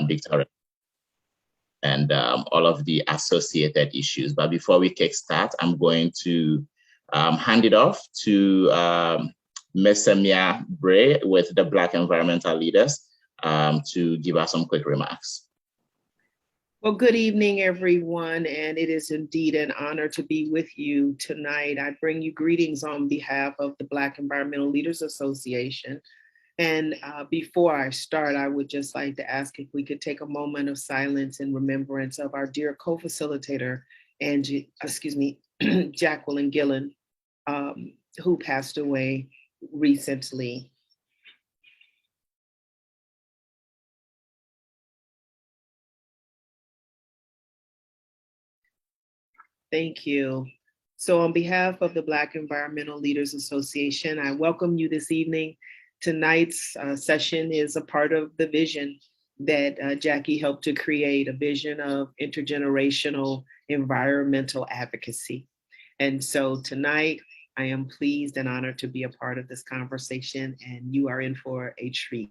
dictatorship and all of the associated issues. But before we kickstart, I'm going to hand it off to Ms. Samia Bray with the Black Environmental Leaders to give us some quick remarks. Well, good evening, everyone, and it is indeed an honor to be with you tonight. I bring you greetings on behalf of the Black Environmental Leaders Association. And before I start, I would just like to ask if we could take a moment of silence in remembrance of our dear co-facilitator, Jacqueline Gillen, who passed away recently. Thank you. So on behalf of the Black Environmental Leaders Association, I welcome you this evening. Tonight's session is a part of the vision that Jackie helped to create, a vision of intergenerational environmental advocacy. And so tonight, I am pleased and honored to be a part of this conversation, and you are in for a treat.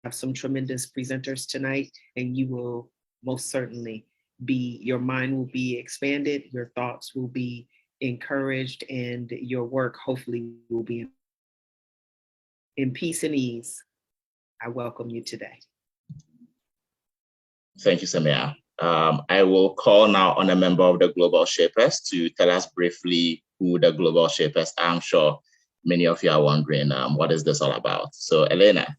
I have some tremendous presenters tonight, and you will most certainly your mind will be expanded, your thoughts will be encouraged, and your work hopefully will be in peace and ease. I welcome you today. Thank you, Samia. I will call now on a member of the Global Shapers to tell us briefly who the Global Shapers are. I'm sure many of you are wondering, what is this all about? So Elena.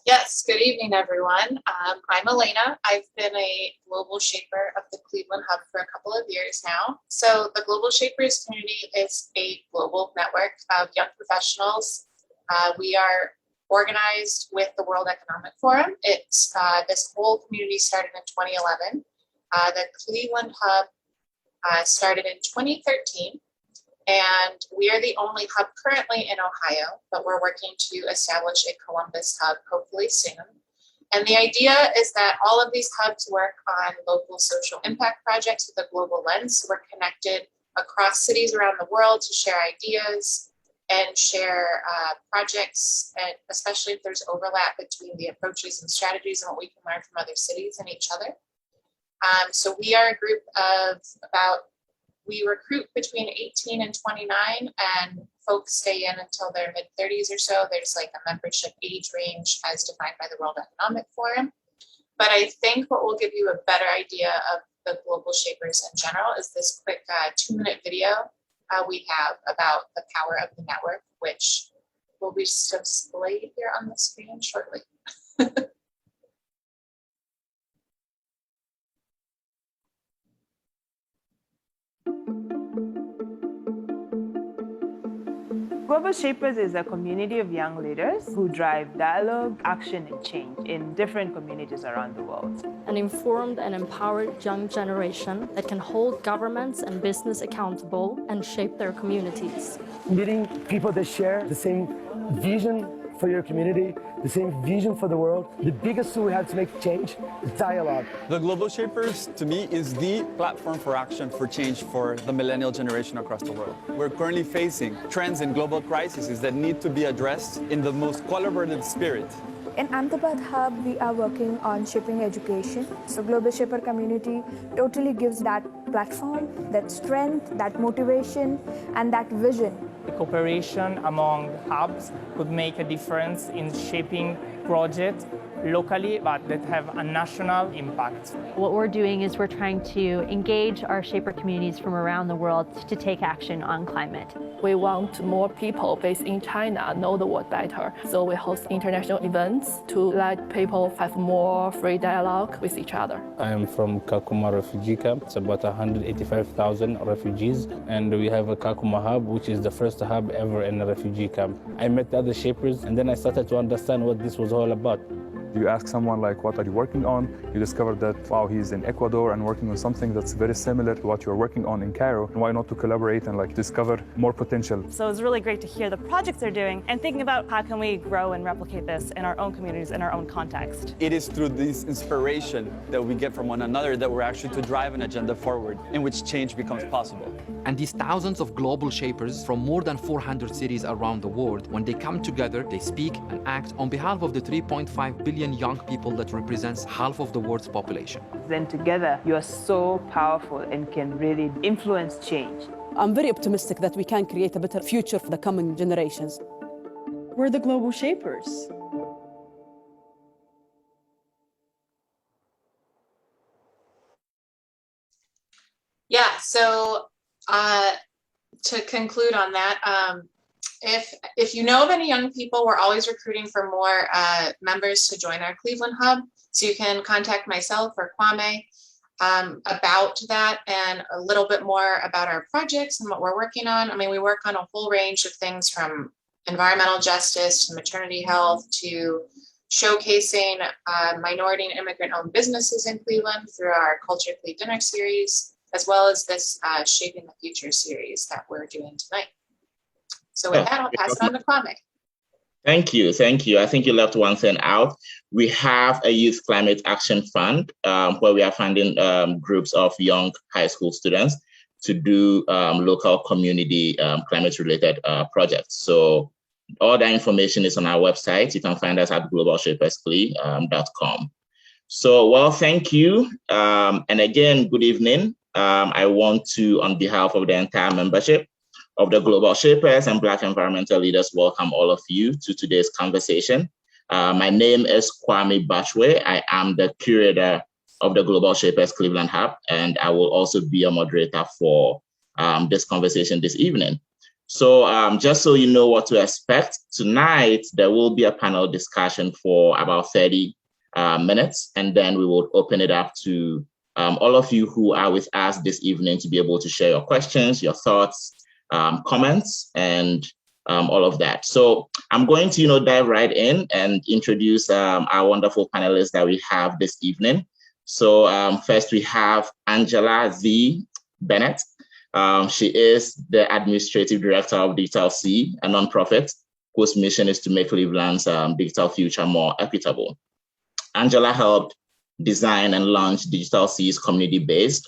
Yes, good evening, everyone. I'm Elena. I've been a global shaper of the Cleveland Hub for a couple of years now. So the Global Shapers community is a global network of young professionals. We are organized with the World Economic Forum. It's this whole community started in 2011. The Cleveland Hub started in 2013. And we are the only hub currently in Ohio, but we're working to establish a Columbus hub hopefully soon. And the idea is that all of these hubs work on local social impact projects with a global lens. So we're connected across cities around the world to share ideas and share projects, and especially if there's overlap between the approaches and strategies and what we can learn from other cities and each other. So we are a group of we recruit between 18 and 29, and folks stay in until their mid-30s or so. There's like a membership age range as defined by the World Economic Forum. But I think what will give you a better idea of the Global Shapers in general is this quick 2-minute video we have about the power of the network, which will be displayed here on the screen shortly. Global Shapers is a community of young leaders who drive dialogue, action, and change in different communities around the world. An informed and empowered young generation that can hold governments and business accountable and shape their communities. Meeting people that share the same vision for your community, the same vision for the world. The biggest tool we have to make change is dialogue. The Global Shapers, to me, is the platform for action for change for the millennial generation across the world. We're currently facing trends and global crises that need to be addressed in the most collaborative spirit. In Ahmedabad Hub, we are working on shaping education. So Global Shaper community totally gives that platform, that strength, that motivation, and that vision. The cooperation among hubs could make a difference in shaping projects locally, but that have a national impact. What we're doing is we're trying to engage our shaper communities from around the world to take action on climate. We want more people based in China know the world better. So we host international events to let people have more free dialogue with each other. I am from Kakuma refugee camp. It's about 185,000 refugees. And we have a Kakuma hub, which is the first hub ever in a refugee camp. I met the other shapers, and then I started to understand what this was all about. You ask someone like, what are you working on? You discover that, wow, he's in Ecuador and working on something that's very similar to what you're working on in Cairo. And why not to collaborate and discover more potential? So it's really great to hear the projects they're doing and thinking about how can we grow and replicate this in our own communities, in our own context. It is through this inspiration that we get from one another that we're actually to drive an agenda forward in which change becomes possible. And these thousands of global shapers from more than 400 cities around the world, when they come together, they speak and act on behalf of the 3.5 billion billion young people that represents half of the world's population. Then together, you are so powerful and can really influence change. I'm very optimistic that we can create a better future for the coming generations. We're the global shapers. Yeah, so to conclude on that, if you know of any young people, we're always recruiting for more members to join our Cleveland Hub. So you can contact myself or Kwame about that and a little bit more about our projects and what we're working on. I mean, we work on a whole range of things from environmental justice to maternity health to showcasing minority and immigrant-owned businesses in Cleveland through our Culture Cleveland Dinner series, as well as this Shaping the Future series that we're doing tonight. So with that, I'll pass it on to Kwame. Thank you. Thank you. I think you left one thing out. We have a Youth Climate Action Fund where we are funding groups of young high school students to do local community climate-related projects. So all that information is on our website. You can find us at globalshaperscli.com. So, well, thank you. And again, good evening. I want to, on behalf of the entire membership of the Global Shapers and Black Environmental Leaders, welcome all of you to today's conversation. My name is Kwame Botchway. I am the curator of the Global Shapers Cleveland Hub, and I will also be a moderator for this conversation this evening. So just so you know what to expect, tonight there will be a panel discussion for about 30 minutes, and then we will open it up to all of you who are with us this evening to be able to share your questions, your thoughts, comments, and all of that. So I'm going to dive right in and introduce our wonderful panelists that we have this evening. So first we have Angela Z. Bennett. She is the Administrative Director of Digital C, a nonprofit whose mission is to make Cleveland's digital future more equitable. Angela helped design and launch Digital C's community-based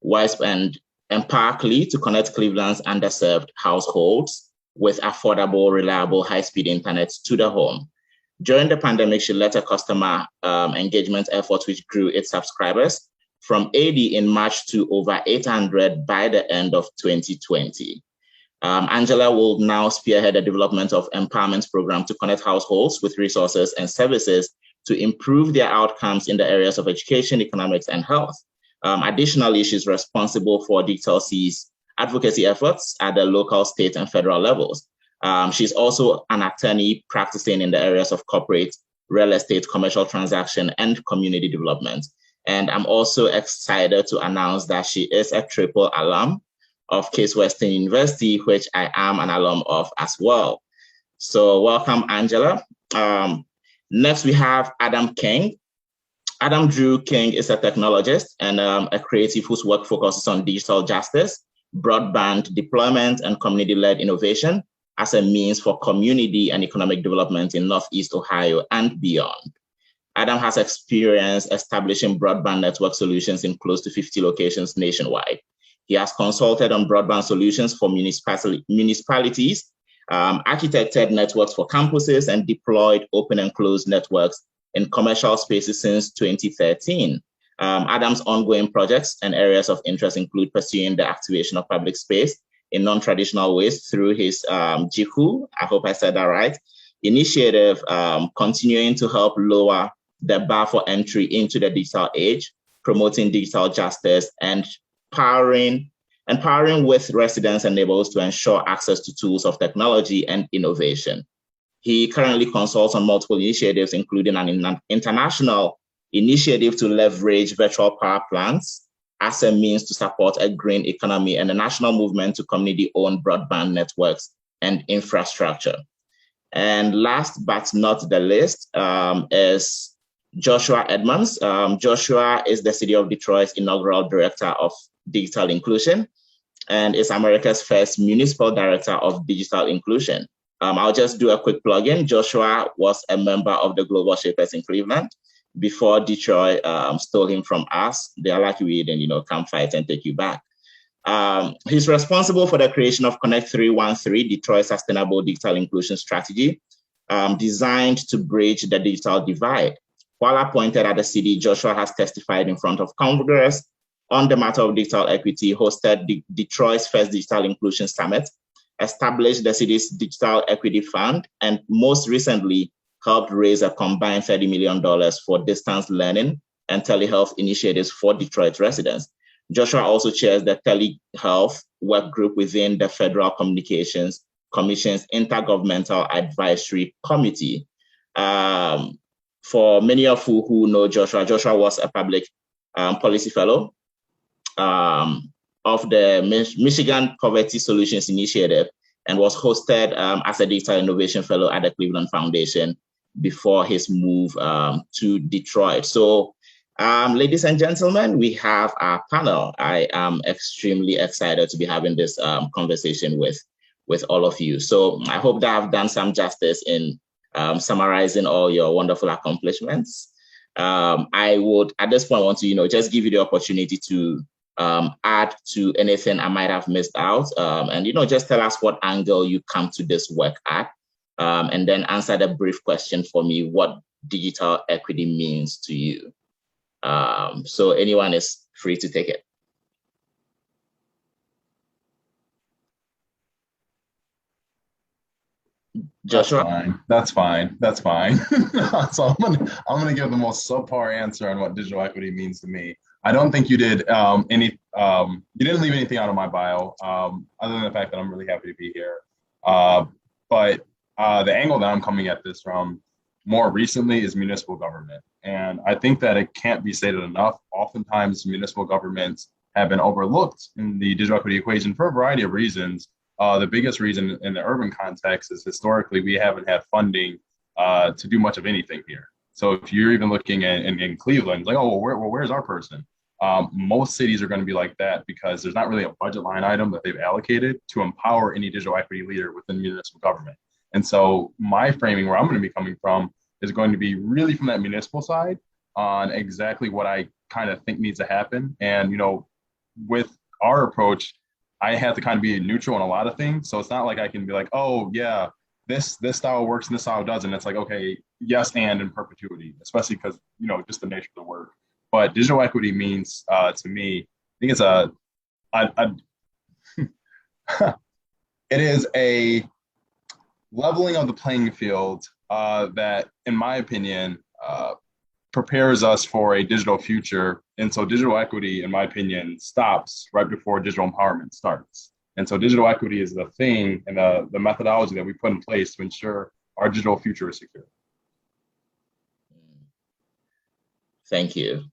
WISP and Empower Cle to connect Cleveland's underserved households with affordable, reliable, high-speed internet to the home. During the pandemic, she led a customer engagement effort which grew its subscribers from 80 in March to over 800 by the end of 2020. Angela will now spearhead the development of empowerment program to connect households with resources and services to improve their outcomes in the areas of education, economics, and health. Additionally, she's responsible for Digital C's advocacy efforts at the local, state, and federal levels. She's also an attorney practicing in the areas of corporate, real estate, commercial transaction, and community development. And I'm also excited to announce that she is a triple alum of Case Western University, which I am an alum of as well. So welcome, Angela. Next, we have Adam King. Adam Drew King is a technologist and a creative whose work focuses on digital justice, broadband deployment, and community-led innovation as a means for community and economic development in Northeast Ohio and beyond. Adam has experience establishing broadband network solutions in close to 50 locations nationwide. He has consulted on broadband solutions for municipalities, architected networks for campuses, and deployed open and closed networks in commercial spaces since 2013. Adam's ongoing projects and areas of interest include pursuing the activation of public space in non-traditional ways through his JIHU, I hope I said that right, initiative, continuing to help lower the bar for entry into the digital age, promoting digital justice, and empowering with residents and neighbors to ensure access to tools of technology and innovation. He currently consults on multiple initiatives, including an international initiative to leverage virtual power plants as a means to support a green economy and a national movement to community-owned broadband networks and infrastructure. And last but not the least is Joshua Edmonds. Joshua is the City of Detroit's inaugural Director of Digital Inclusion and is America's first Municipal Director of Digital Inclusion. I'll just do a quick plug-in. Joshua was a member of the Global Shapers in Cleveland before Detroit stole him from us. They are lucky we didn't, come fight and take you back. He's responsible for the creation of Connect 313, Detroit's sustainable digital inclusion strategy, designed to bridge the digital divide. While appointed at the city, Joshua has testified in front of Congress on the matter of digital equity, hosted Detroit's first Digital Inclusion Summit, established the city's Digital Equity Fund, and most recently helped raise a combined $30 million for distance learning and telehealth initiatives for Detroit residents. Joshua also chairs the telehealth work group within the Federal Communications Commission's Intergovernmental Advisory Committee. For many of you who know Joshua, Joshua was a public policy fellow of the Michigan Poverty Solutions Initiative and was hosted as a Digital Innovation Fellow at the Cleveland Foundation before his move to Detroit. So, ladies and gentlemen, we have our panel. I am extremely excited to be having this conversation with all of you. So I hope that I've done some justice in summarizing all your wonderful accomplishments. I would, at this point, want to, just give you the opportunity to add to anything I might have missed out, and just tell us what angle you come to this work at, and then answer the brief question for me: what digital equity means to you. So anyone is free to take it. Joshua? That's fine. So I'm gonna give the most subpar answer on what digital equity means to me. I don't think you did you didn't leave anything out of my bio, other than the fact that I'm really happy to be here. But the angle that I'm coming at this from more recently is municipal government. And I think that it can't be stated enough. Oftentimes municipal governments have been overlooked in the digital equity equation for a variety of reasons. The biggest reason in the urban context is historically we haven't had funding to do much of anything here. So if you're even looking at in Cleveland, like, oh, where's our person? Most cities are going to be like that because there's not really a budget line item that they've allocated to empower any digital equity leader within municipal government. And so my framing, where I'm going to be coming from, is going to be really from that municipal side on exactly what I kind of think needs to happen. And, with our approach, I have to kind of be neutral in a lot of things. So it's not like I can be like, oh yeah, this style works and this style doesn't. It's like, okay, yes, and in perpetuity, especially because, just the nature of the work. But digital equity means to me, I think it is a leveling of the playing field that, in my opinion, prepares us for a digital future. And so digital equity, in my opinion, stops right before digital empowerment starts. And so digital equity is the thing and the methodology that we put in place to ensure our digital future is secure. Thank you.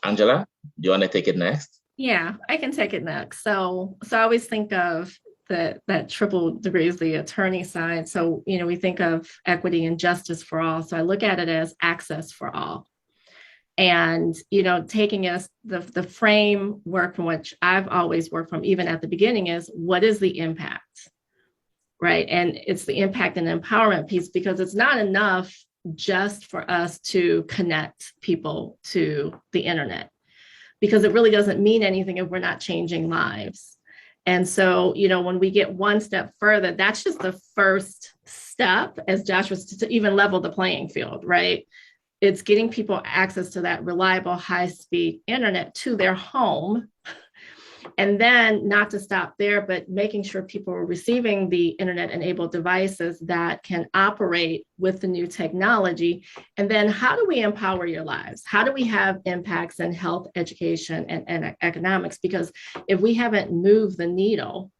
Angela, do you want to take it next? Yeah, I can take it next. So I always think of that triple degrees, the attorney side. So, we think of equity and justice for all. So I look at it as access for all. And, taking us the framework from which I've always worked from, even at the beginning, is what is the impact, right? And it's the impact and empowerment piece, because it's not enough just for us to connect people to the internet, because it really doesn't mean anything if we're not changing lives. And so, when we get one step further, that's just the first step, as Josh was, to even level the playing field, right? It's getting people access to that reliable, high-speed internet to their home. And then not to stop there, but making sure people are receiving the internet-enabled devices that can operate with the new technology. And then how do we empower your lives? How do we have impacts in health, education, and economics? Because if we haven't moved the needle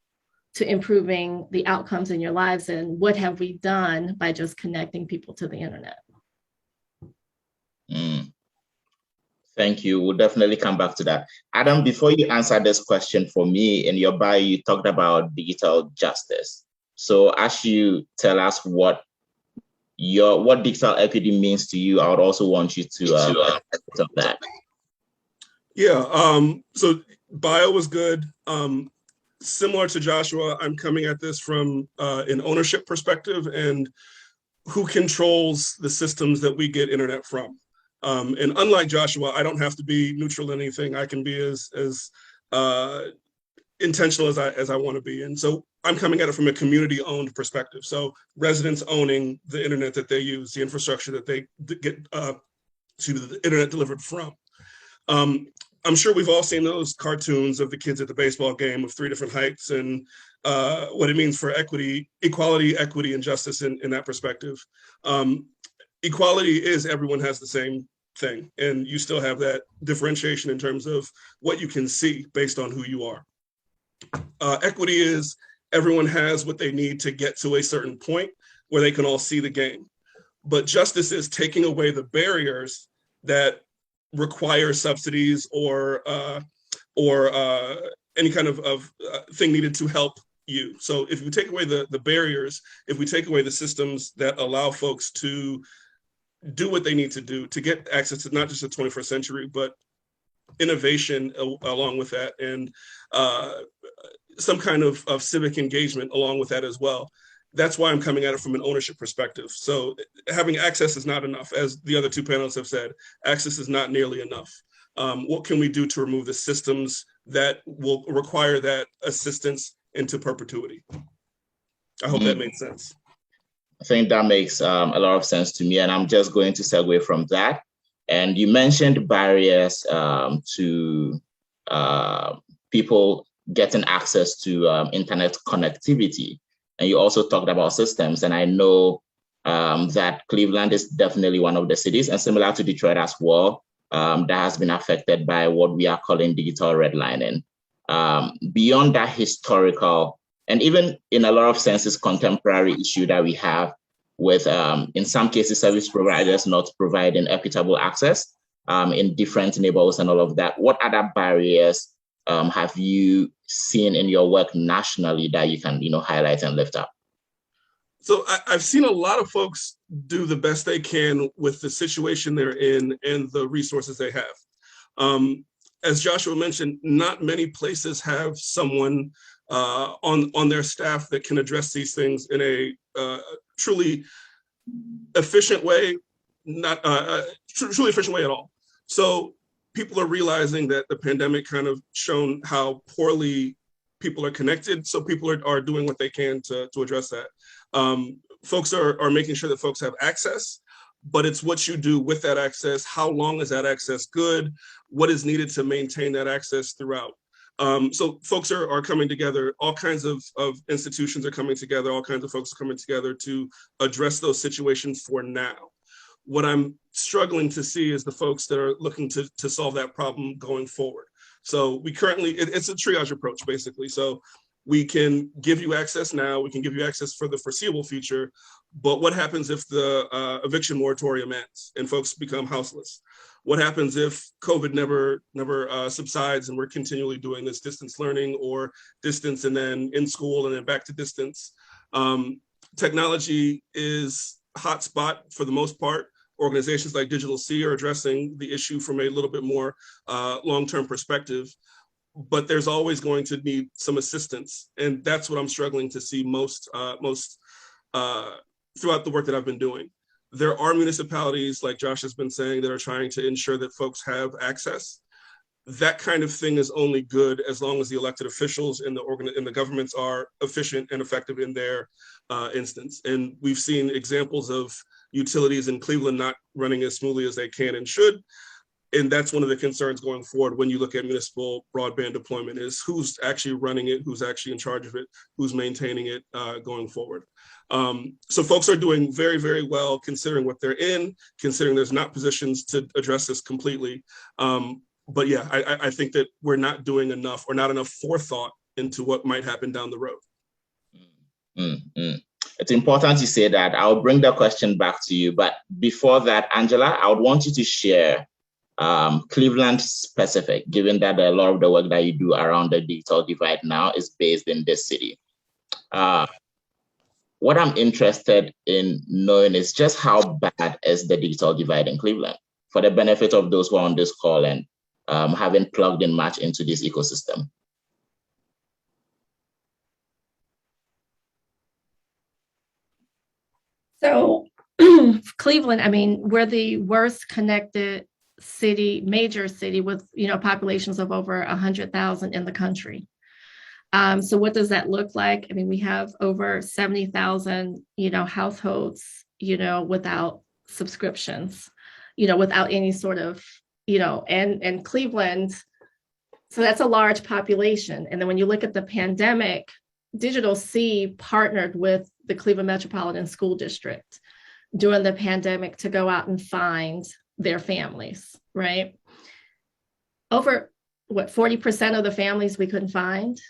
to improving the outcomes in your lives, then what have we done by just connecting people to the internet? Thank you. We'll definitely come back to that. Adam, before you answer this question for me, in your bio, you talked about digital justice. So as you tell us what digital equity means to you, I would also want you to of that. Yeah, so bio was good. Similar to Joshua, I'm coming at this from an ownership perspective and who controls the systems that we get internet from. And unlike Joshua, I don't have to be neutral in anything. I can be as intentional as I want to be. And so I'm coming at it from a community-owned perspective. So residents owning the internet that they use, the infrastructure that they get the internet delivered from. I'm sure we've all seen those cartoons of the kids at the baseball game of 3 different heights and what it means for equality, equity, and justice in that perspective. Equality is everyone has the same thing, and you still have that differentiation in terms of what you can see based on who you are. Equity is everyone has what they need to get to a certain point where they can all see the game. But justice is taking away the barriers that require subsidies or any kind of thing needed to help you. So if you take away the barriers, if we take away the systems that allow folks to do what they need to do to get access to not just the 21st century, but innovation along with that, and some kind of civic engagement along with that as well. That's why I'm coming at it from an ownership perspective. So having access is not enough. As the other 2 panelists have said, access is not nearly enough. What can we do to remove the systems that will require that assistance into perpetuity? I hope that made sense. I think that makes a lot of sense to me, and I'm just going to segue from that. And you mentioned barriers to people getting access to internet connectivity, and you also talked about systems. And I know that Cleveland is definitely one of the cities, and similar to Detroit as well, that has been affected by what we are calling digital redlining. Beyond that historical, and even in a lot of senses, contemporary issue that we have with, in some cases, service providers not providing equitable access in different neighborhoods and all of that. What other barriers have you seen in your work nationally that you can, highlight and lift up? So I've seen a lot of folks do the best they can with the situation they're in and the resources they have. As Joshua mentioned, not many places have someone on their staff that can address these things in a truly efficient way, not truly efficient way at all. So people are realizing that the pandemic kind of shown how poorly people are connected. So people are doing what they can to address that. Folks are making sure that folks have access, but it's what you do with that access. How long is that access good? What is needed to maintain that access throughout? So folks are coming together, all kinds of institutions are coming together, all kinds of folks are coming together to address those situations for now. What I'm struggling to see is the folks that are looking to solve that problem going forward. So we currently, it's a triage approach basically. So we can give you access now, we can give you access for the foreseeable future, but what happens if the eviction moratorium ends and folks become houseless? What happens if COVID never subsides and we're continually doing this distance learning or distance and then in school and then back to distance? Technology is a hot spot for the most part. Organizations like Digital C are addressing the issue from a little bit more long-term perspective, but there's always going to need some assistance. And that's what I'm struggling to see most throughout the work that I've been doing. There are municipalities, like Josh has been saying, that are trying to ensure that folks have access. That kind of thing is only good as long as the elected officials and the governments are efficient and effective in their instance. And we've seen examples of utilities in Cleveland not running as smoothly as they can and should. And that's one of the concerns going forward when you look at municipal broadband deployment is who's actually running it, who's actually in charge of it, who's maintaining it going forward. So folks are doing very, very well considering what they're in, considering there's not positions to address this completely. But yeah, I think that we're not doing enough or not enough forethought into what might happen down the road. It's important you say that. I'll bring the question back to you. But before that, Angela, I would want you to share Cleveland specific, given that a lot of the work that you do around the digital divide now is based in this city. What I'm interested in knowing is just how bad is the digital divide in Cleveland for the benefit of those who are on this call and haven't plugged in much into this ecosystem. So Cleveland, I mean, we're the worst connected city, major city with, populations of over 100,000 in the country. So what does that look like? I mean, we have over 70,000, households, without subscriptions, without any sort of, and Cleveland. So that's a large population. And then when you look at the pandemic, Digital C partnered with the Cleveland Metropolitan School District during the pandemic to go out and find their families, right? Over 40% of the families we couldn't find.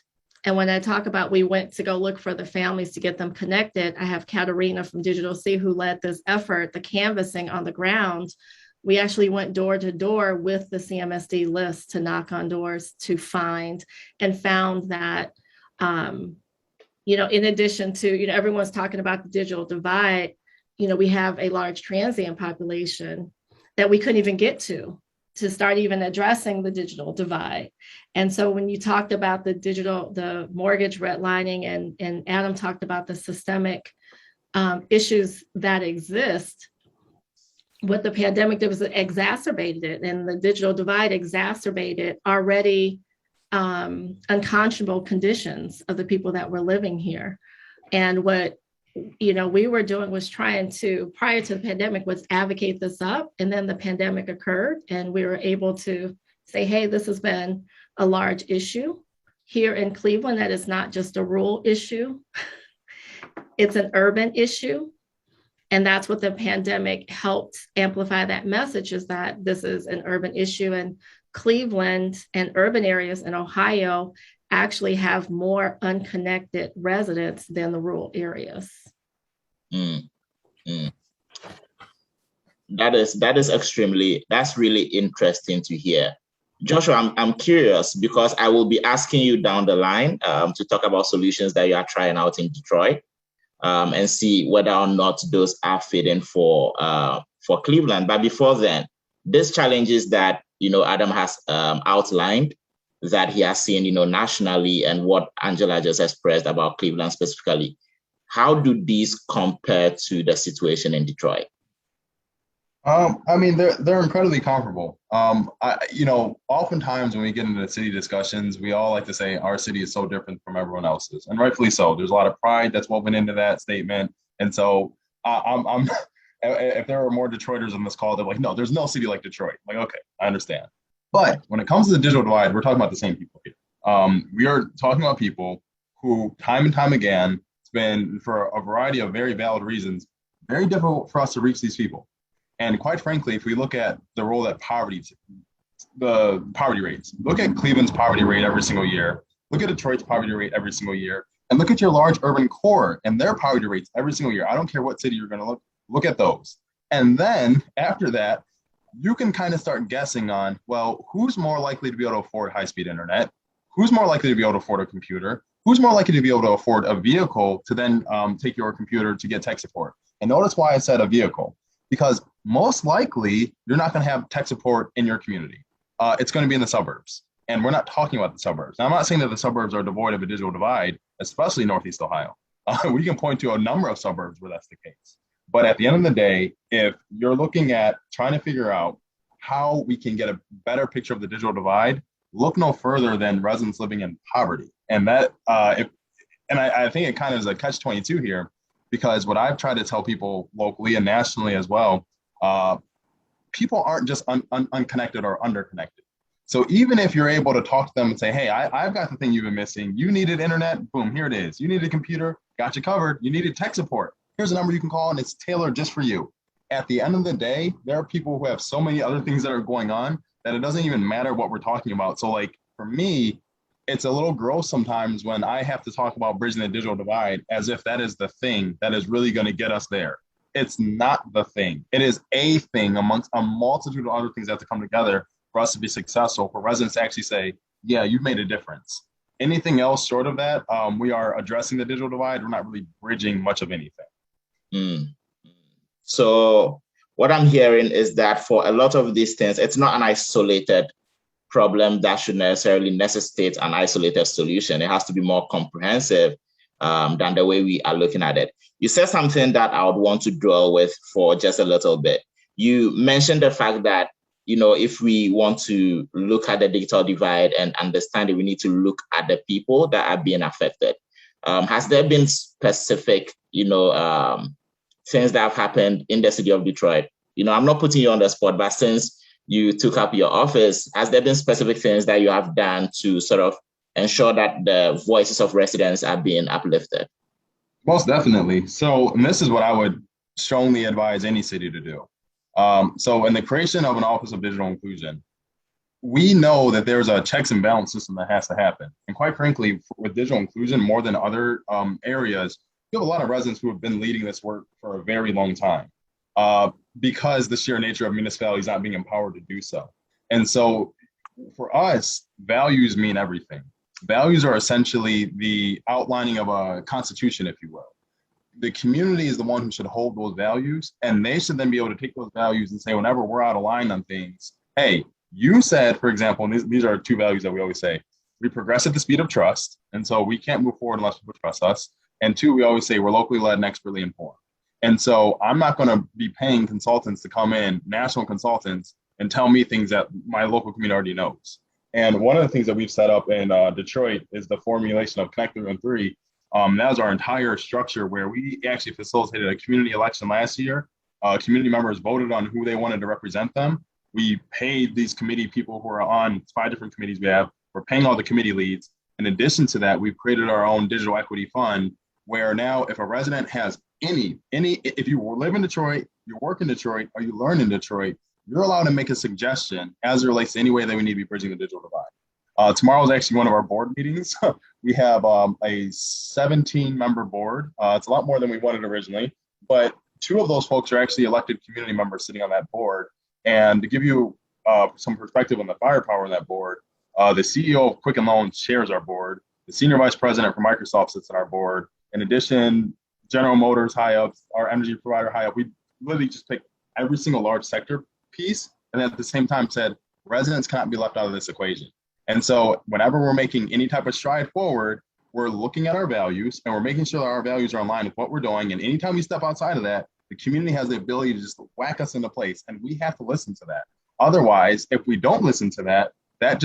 And when I talk about we went to go look for the families to get them connected, I have Katarina from Digital C who led this effort, the canvassing on the ground. We actually went door to door with the CMSD list to knock on doors to find, and found that, in addition to, everyone's talking about the digital divide, we have a large transient population that we couldn't even get to start even addressing the digital divide. And so when you talked about the mortgage redlining, and Adam talked about the systemic issues that exist, with the pandemic, there was exacerbated it, and the digital divide exacerbated already unconscionable conditions of the people that were living here. And what we were doing was trying to, prior to the pandemic, was advocate this up. And then the pandemic occurred, and we were able to say, hey, this has been a large issue here in Cleveland, that is not just a rural issue, it's an urban issue. And that's what the pandemic helped amplify, that message, is that this is an urban issue, and Cleveland and urban areas in Ohio actually have more unconnected residents than the rural areas. That's really interesting to hear. Joshua, I'm curious, because I will be asking you down the line to talk about solutions that you are trying out in Detroit, and see whether or not those are fitting for Cleveland. But before then, these challenges that Adam has outlined, that he has seen nationally, and what Angela just expressed about Cleveland specifically, how do these compare to the situation in Detroit? I mean, they're incredibly comparable. Oftentimes when we get into the city discussions, we all like to say our city is so different from everyone else's, and rightfully so. There's a lot of pride that's woven into that statement, and so if there are more Detroiters on this call, they're like, no, there's no city like Detroit. I'm like, okay, I understand. But when it comes to the digital divide, we're talking about the same people here. We are talking about people who, time and time again, it's been, for a variety of very valid reasons, very difficult for us to reach these people. And quite frankly, if we look at the role that the poverty rates, look at Cleveland's poverty rate every single year, look at Detroit's poverty rate every single year, and look at your large urban core and their poverty rates every single year. I don't care what city you're going to look at those. And then after that, you can kind of start guessing on, well, who's more likely to be able to afford high-speed internet? Who's more likely to be able to afford a computer? Who's more likely to be able to afford a vehicle to then take your computer to get tech support? And notice why I said a vehicle, because most likely you're not going to have tech support in your community. It's going to be in the suburbs. And we're not talking about the suburbs. Now, I'm not saying that the suburbs are devoid of a digital divide, especially Northeast Ohio. We can point to a number of suburbs where that's the case. But at the end of the day, if you're looking at trying to figure out how we can get a better picture of the digital divide, look no further than residents living in poverty. And that, I think it kind of is a catch-22 here, because what I've tried to tell people locally and nationally as well, people aren't just unconnected or underconnected. So even if you're able to talk to them and say, hey, I've got the thing you've been missing. You needed internet, boom, here it is. You needed a computer, got you covered. You needed tech support. Here's a number you can call, and it's tailored just for you. At the end of the day, there are people who have so many other things that are going on that it doesn't even matter what we're talking about. So like for me, it's a little gross sometimes when I have to talk about bridging the digital divide as if that is the thing that is really going to get us there. It's not the thing. It is a thing amongst a multitude of other things that have to come together for us to be successful, for residents to actually say, yeah, you've made a difference. Anything else short of that, we are addressing the digital divide. We're not really bridging much of anything. So what I'm hearing is that for a lot of these things, it's not an isolated problem that should necessarily necessitate an isolated solution. It has to be more comprehensive than the way we are looking at it. You said something that I would want to dwell with for just a little bit. You mentioned the fact that if we want to look at the digital divide and understand it, we need to look at the people that are being affected. Has there been specific, things that have happened in the city of Detroit? I'm not putting you on the spot, but since you took up your office, has there been specific things that you have done to sort of ensure that the voices of residents are being uplifted? Most definitely. So, and this is what I would strongly advise any city to do. So in the creation of an Office of Digital Inclusion, we know that there's a checks and balance system that has to happen. And quite frankly, with digital inclusion, more than other areas, you have a lot of residents who have been leading this work for a very long time because the sheer nature of municipalities not being empowered to do so. And so for us, values mean everything. Values are essentially the outlining of a constitution, if you will. The community is the one who should hold those values, and they should then be able to take those values and say, whenever we're out of line on things, hey, you said, for example, and these are two values that we always say, we progress at the speed of trust, and so we can't move forward unless people trust us. And two, we always say we're locally led and expertly informed. And so I'm not going to be paying consultants to come in, national consultants, and tell me things that my local community already knows. And one of the things that we've set up in Detroit is the formulation of Connect 313. That was our entire structure where we actually facilitated a community election last year. Community members voted on who they wanted to represent them. We paid these committee people who are on 5 different committees we have. We're paying all the committee leads. In addition to that, we've created our own digital equity fund where now if a resident has if you live in Detroit, you work in Detroit, or you learn in Detroit, you're allowed to make a suggestion as it relates to any way that we need to be bridging the digital divide. Tomorrow is actually one of our board meetings. We have a 17-member board. It's a lot more than we wanted originally, but 2 of those folks are actually elected community members sitting on that board. And to give you some perspective on the firepower on that board, the CEO of Quicken Loans chairs our board. The senior vice president for Microsoft sits on our board. In addition, General Motors high ups, our energy provider high up, we literally just picked every single large sector piece. And at the same time said, residents cannot be left out of this equation. And so whenever we're making any type of stride forward, we're looking at our values and we're making sure that our values are in line with what we're doing. And anytime we step outside of that, the community has the ability to just whack us into place, and we have to listen to that. Otherwise, if we don't listen to that, that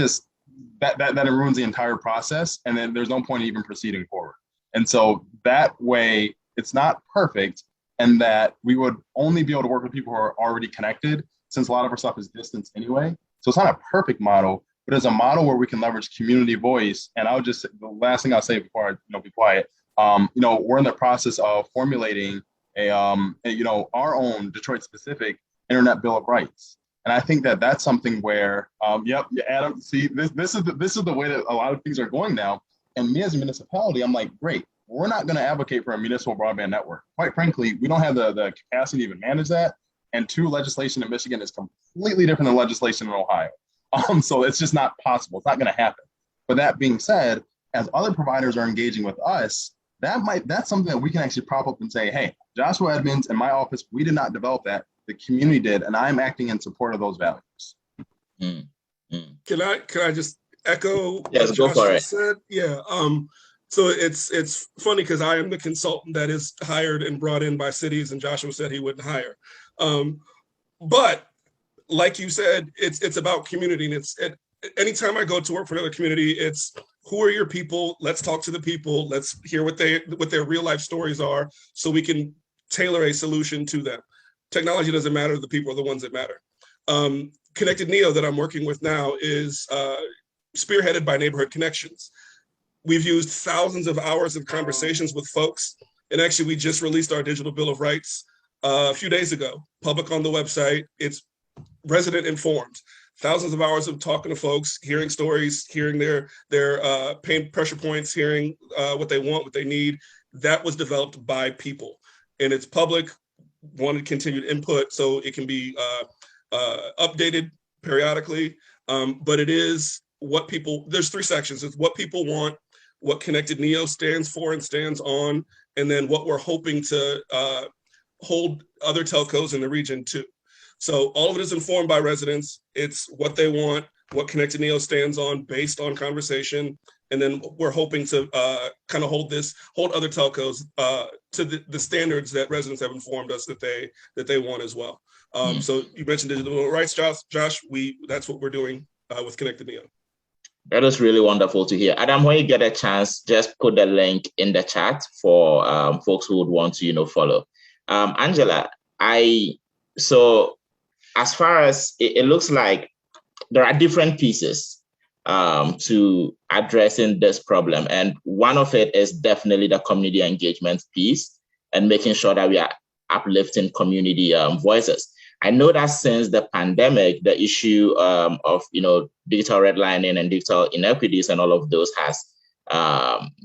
ruins the entire process, and then there's no point in even proceeding forward. And so that way, it's not perfect, and that we would only be able to work with people who are already connected, since a lot of our stuff is distance anyway. So it's not a perfect model, but it's a model where we can leverage community voice. And I'll just, the last thing I'll say before I be quiet, we're in the process of formulating our own Detroit specific Internet Bill of Rights. And I think that that's something where, Adam, see, this is the way that a lot of things are going now. And me as a municipality, I'm like, great, we're not going to advocate for a municipal broadband network. Quite frankly, we don't have the capacity to even manage that. And 2, legislation in Michigan is completely different than legislation in Ohio. So it's just not possible. It's not going to happen. But that being said, as other providers are engaging with us, that's something that we can actually prop up and say, hey, Joshua Edmonds and my office, we did not develop that. The community did, and I'm acting in support of those values. Can I just echo what Joshua said? Yeah. So it's funny because I am the consultant that is hired and brought in by cities, and Joshua said he wouldn't hire. But like you said, it's about community, and anytime I go to work for another community, it's who are your people? Let's talk to the people. Let's hear what their real life stories are, so we can tailor a solution to them. Technology doesn't matter. The people are the ones that matter. Connected Neo that I'm working with now is spearheaded by Neighborhood Connections. We've used thousands of hours of conversations with folks, and actually we just released our digital Bill of Rights a few days ago, public on the website. It's resident informed. Thousands of hours of talking to folks, hearing stories, hearing their pain pressure points, hearing what they want, what they need. That was developed by people, and it's public. Wanted continued input so it can be updated periodically. But it is what people. There's 3 sections. It's what people want, what Connected Neo stands for and stands on, and then what we're hoping to hold other telcos in the region to. So all of it is informed by residents. It's what they want, what Connected Neo stands on based on conversation. And then we're hoping to kind of hold other telcos to the standards that residents have informed us that they want as well. So you mentioned digital rights, Josh. That's what we're doing with Connected Neo. That is really wonderful to hear. Adam, when you get a chance, just put the link in the chat for folks who would want to, follow. Angela, so as far as it looks like there are different pieces to addressing this problem. And one of it is definitely the community engagement piece and making sure that we are uplifting community voices. I know that since the pandemic, the issue of digital redlining and digital inequities and all of those has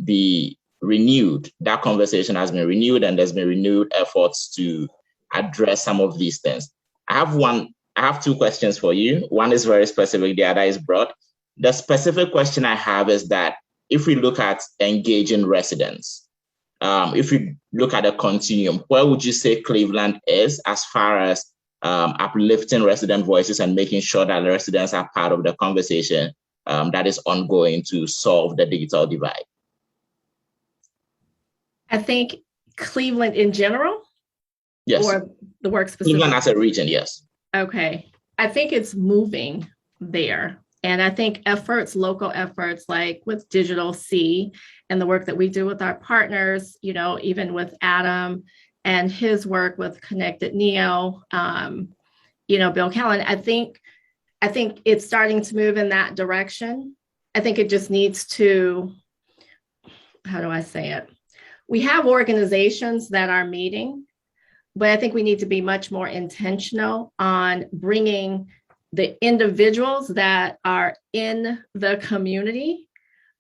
been renewed. That conversation has been renewed, and there's been renewed efforts to address some of these things. I have two questions for you. One is very specific, the other is broad. The specific question I have is that if we look at engaging residents, if we look at a continuum, where would you say Cleveland is as far as uplifting resident voices and making sure that the residents are part of the conversation that is ongoing to solve the digital divide? I think Cleveland in general? Yes. Or the work specific? Cleveland as a region, yes. Okay. I think it's moving there. And I think local efforts like with Digital C and the work that we do with our partners, even with Adam and his work with Connected Neo, Bill Callen, I think it's starting to move in that direction. I think it just needs to, how do I say it? We have organizations that are meeting, but I think we need to be much more intentional on bringing the individuals that are in the community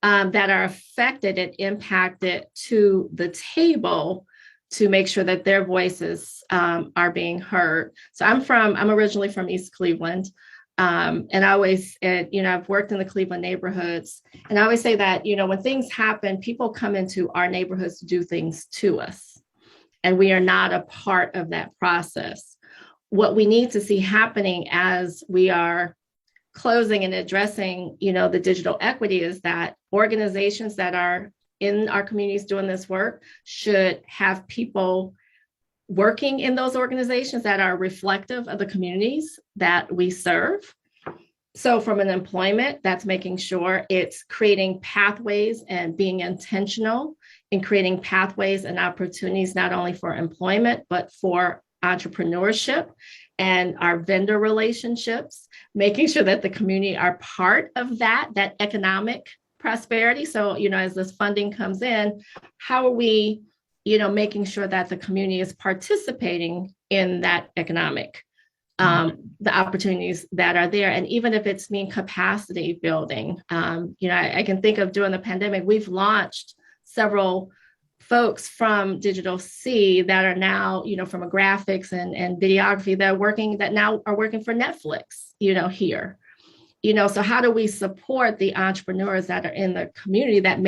that are affected and impacted to the table to make sure that their voices are being heard. So I'm originally from East Cleveland. And I always, I've worked in the Cleveland neighborhoods. And I always say that, when things happen, people come into our neighborhoods to do things to us. And we are not a part of that process. What we need to see happening as we are closing and addressing, the digital equity is that organizations that are in our communities doing this work should have people working in those organizations that are reflective of the communities that we serve. So from an employment, that's making sure it's creating pathways and being intentional in creating pathways and opportunities, not only for employment, but for entrepreneurship and our vendor relationships, making sure that the community are part of that economic prosperity. So, as this funding comes in, how are we, making sure that the community is participating in that economic, the opportunities that are there. And even if it's capacity building, I can think of during the pandemic, we've launched several folks from Digital C that are now, from a graphics and videography that now are working for Netflix, here. So how do we support the entrepreneurs that are in the community that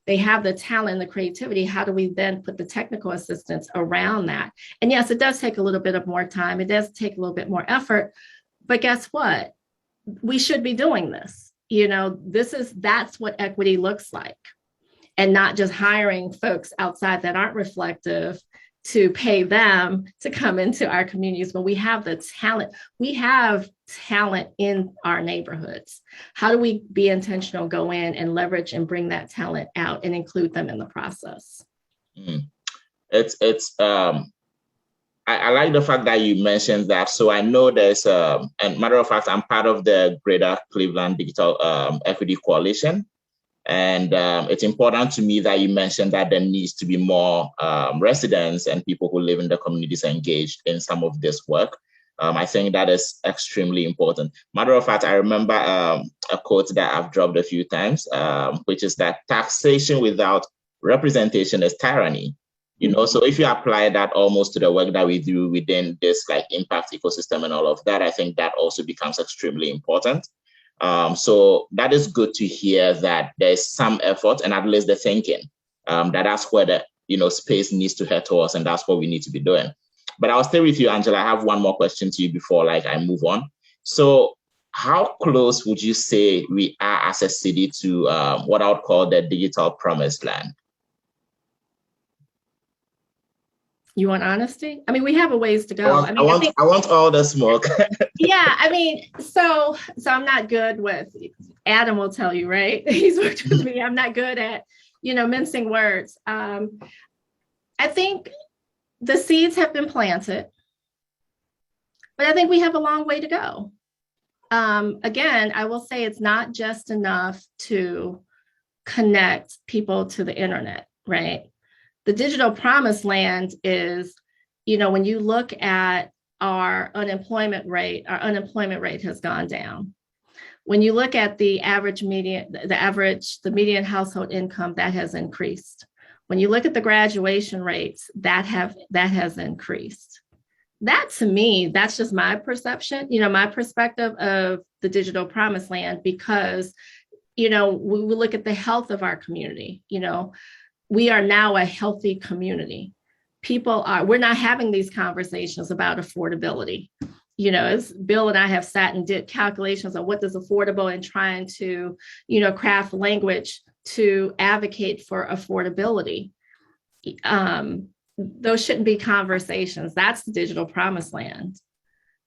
they have the talent and the creativity? How do we then put the technical assistance around that? And yes, it does take a little bit of more time. It does take a little bit more effort, but guess what? We should be doing this. That's what equity looks like. And not just hiring folks outside that aren't reflective to pay them to come into our communities, but we have the talent. We have talent in our neighborhoods. How do we be intentional, go in and leverage and bring that talent out and include them in the process? I like the fact that you mentioned that. So I know there's and matter of fact, I'm part of the Greater Cleveland Digital Equity Coalition. And it's important to me that you mentioned that there needs to be more residents and people who live in the communities engaged in some of this work. I think that is extremely important. Matter of fact, I remember a quote that I've dropped a few times, which is that taxation without representation is tyranny. So if you apply that almost to the work that we do within this impact ecosystem and all of that, I think that also becomes extremely important. So that is good to hear that there's some effort and at least the thinking that's where the space needs to head towards, and that's what we need to be doing. But I'll stay with you, Angela. I have one more question to you before I move on. So how close would you say we are as a city to what I would call the digital promised land? You want honesty? I mean, we have a ways to go. I want all the smoke. Yeah, I mean, so I'm not good with, Adam will tell you, right? He's worked with me. I'm not good at, mincing words. I think the seeds have been planted, but I think we have a long way to go. Again, I will say it's not just enough to connect people to the internet, right? The digital promised land is, when you look at our unemployment rate has gone down. When you look at the median household income, that has increased. When you look at the graduation rates, that has increased. That, to me, that's just my perception, my perspective of the digital promised land, because, we look at the health of our community. We are now a healthy community. We're not having these conversations about affordability. As Bill and I have sat and did calculations on what is affordable and trying to, craft language to advocate for affordability. Those shouldn't be conversations. That's the digital promised land,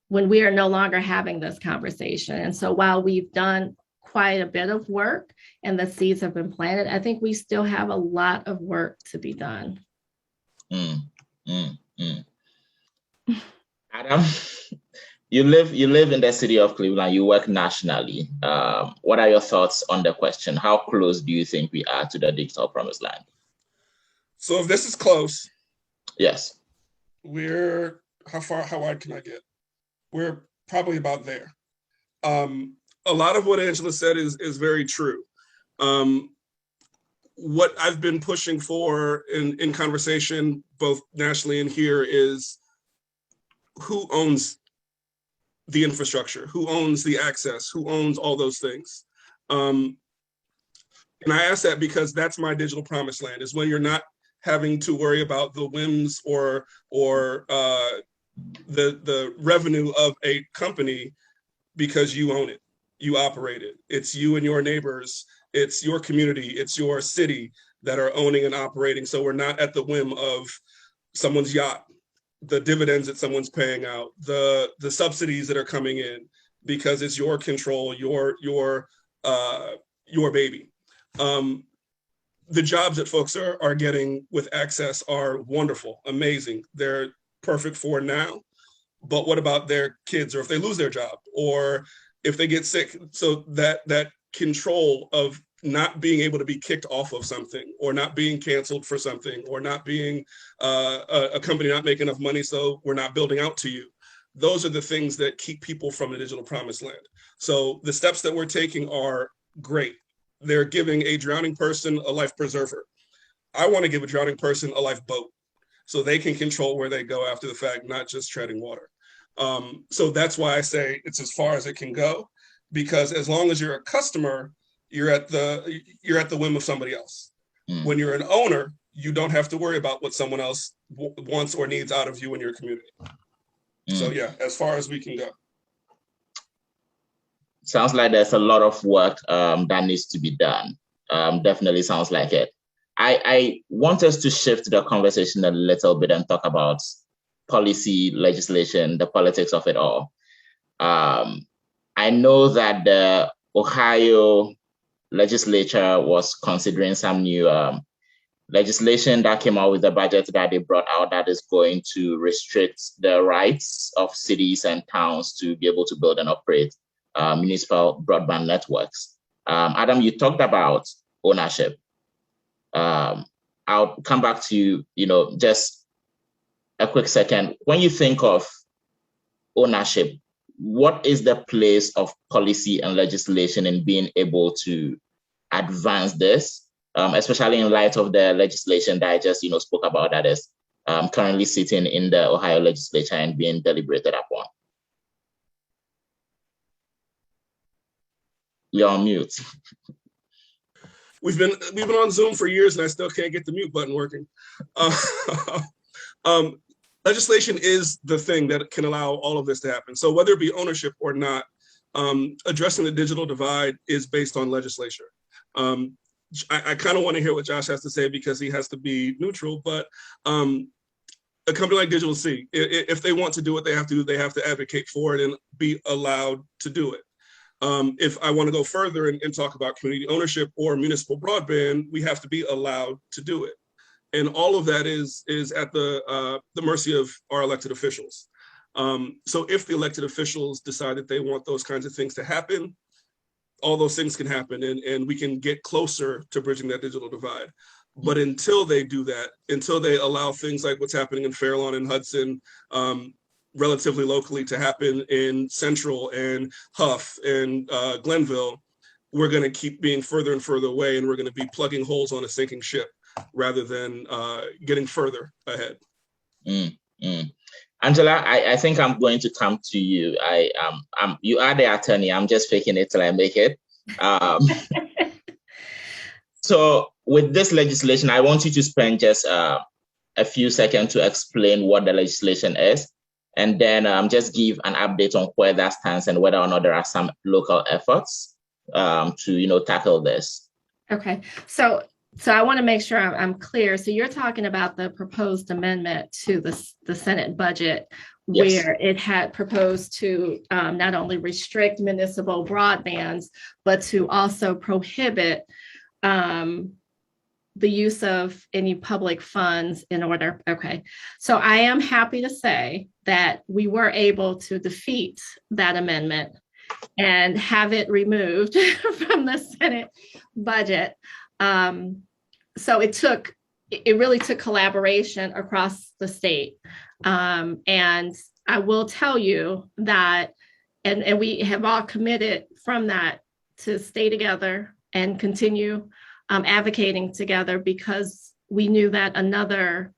when we are no longer having this conversation. And so while we've done quite a bit of work and the seeds have been planted, I think we still have a lot of work to be done. Adam, you live in the city of Cleveland, you work nationally. What are your thoughts on the question? How close do you think we are to the digital promised land? So if this is close, yes. How wide can I get? We're probably about there. A lot of what Angela said is very true. What I've been pushing for in conversation, both nationally and here, is who owns the infrastructure, who owns the access, who owns all those things. And I ask that because that's my digital promised land, is when you're not having to worry about the whims or the revenue of a company, because you own it, you operate it. It's you and your neighbors, it's your community, it's your city that are owning and operating. So we're not at the whim of someone's yacht, the dividends that someone's paying out, the subsidies that are coming in, because it's your control, your baby. The jobs that folks are getting with access are wonderful, amazing. They're perfect for now, but what about their kids, or if they lose their job, or if they get sick? So that control of not being able to be kicked off of something, or not being canceled for something, or not being a company not making enough money, so we're not building out to you. Those are the things that keep people from the digital promised land. So the steps that we're taking are great. They're giving a drowning person a life preserver. I want to give a drowning person a lifeboat, so they can control where they go after the fact, not just treading water. So that's why I say it's as far as it can go, because as long as you're a customer, you're at the whim of somebody else. When you're an owner, you don't have to worry about what someone else wants or needs out of you and your community. So yeah, as far as we can go. Sounds like there's a lot of work that needs to be done. Definitely sounds like it. I want us to shift the conversation a little bit and talk about policy, legislation, the politics of it all. I know that the Ohio legislature was considering some new legislation that came out with the budget that they brought out that is going to restrict the rights of cities and towns to be able to build and operate municipal broadband networks. Adam, you talked about ownership. I'll come back to you, just a quick second. When you think of ownership, what is the place of policy and legislation in being able to advance this, especially in light of the legislation that I just spoke about that is currently sitting in the Ohio legislature and being deliberated upon? You're on mute. We've been on Zoom for years and I still can't get the mute button working. Legislation is the thing that can allow all of this to happen. So whether it be ownership or not, addressing the digital divide is based on legislature. I kind of want to hear what Josh has to say because he has to be neutral, but a company like Digital C, if they want to do what they have to do, they have to advocate for it and be allowed to do it. If I want to go further and talk about community ownership or municipal broadband, we have to be allowed to do it. And all of that is at the mercy of our elected officials. So if the elected officials decide that they want those kinds of things to happen, all those things can happen, and we can get closer to bridging that digital divide. But until they do that, until they allow things like what's happening in Fairlawn and Hudson, relatively locally, to happen in Central and Huff and Glenville, we're going to keep being further and further away, and we're going to be plugging holes on a sinking ship rather than getting further ahead. Angela, I think I'm going to come to you. You are the attorney. I'm just faking it till I make it. So with this legislation, I want you to spend just a few seconds to explain what the legislation is, and then just give an update on where that stands and whether or not there are some local efforts to tackle this. Okay, so I want to make sure I'm clear. So you're talking about the proposed amendment to the Senate budget, Yes. where it had proposed to not only restrict municipal broadbands, but to also prohibit the use of any public funds in order. Okay, so I am happy to say that we were able to defeat that amendment and have it removed from the Senate budget. So it really took collaboration across the state. And I will tell you that, and we have all committed from that to stay together and continue advocating together, because we knew that another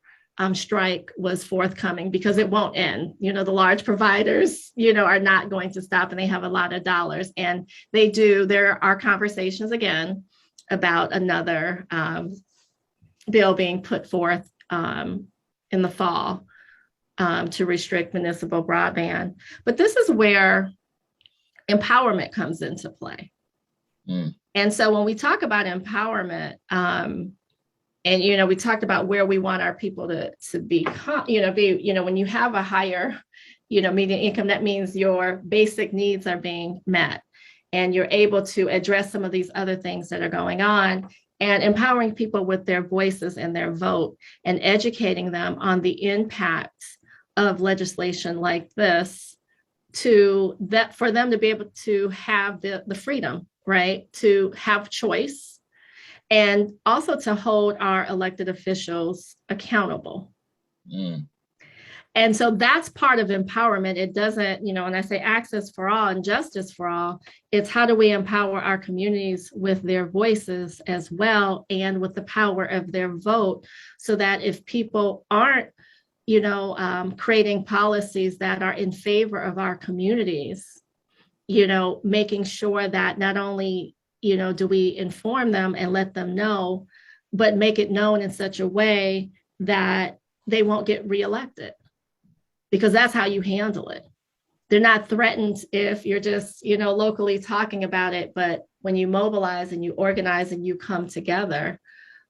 strike was forthcoming, because it won't end. The large providers, are not going to stop, and they have a lot of dollars, and they do. There are conversations again about another bill being put forth in the fall to restrict municipal broadband. But this is where empowerment comes into play. And so when we talk about empowerment, and we talked about where we want our people to be, when you have a higher, median income, that means your basic needs are being met, and you're able to address some of these other things that are going on, and empowering people with their voices and their vote, and educating them on the impacts of legislation like this, for them to be able to have the freedom, right, to have choice, and also to hold our elected officials accountable. And so that's part of empowerment. It doesn't, when I say access for all and justice for all, it's how do we empower our communities with their voices as well, and with the power of their vote, so that if people aren't, creating policies that are in favor of our communities, making sure that not only, do we inform them and let them know, but make it known in such a way that they won't get reelected, because that's how you handle it. They're not threatened if you're just, locally talking about it, but when you mobilize and you organize and you come together,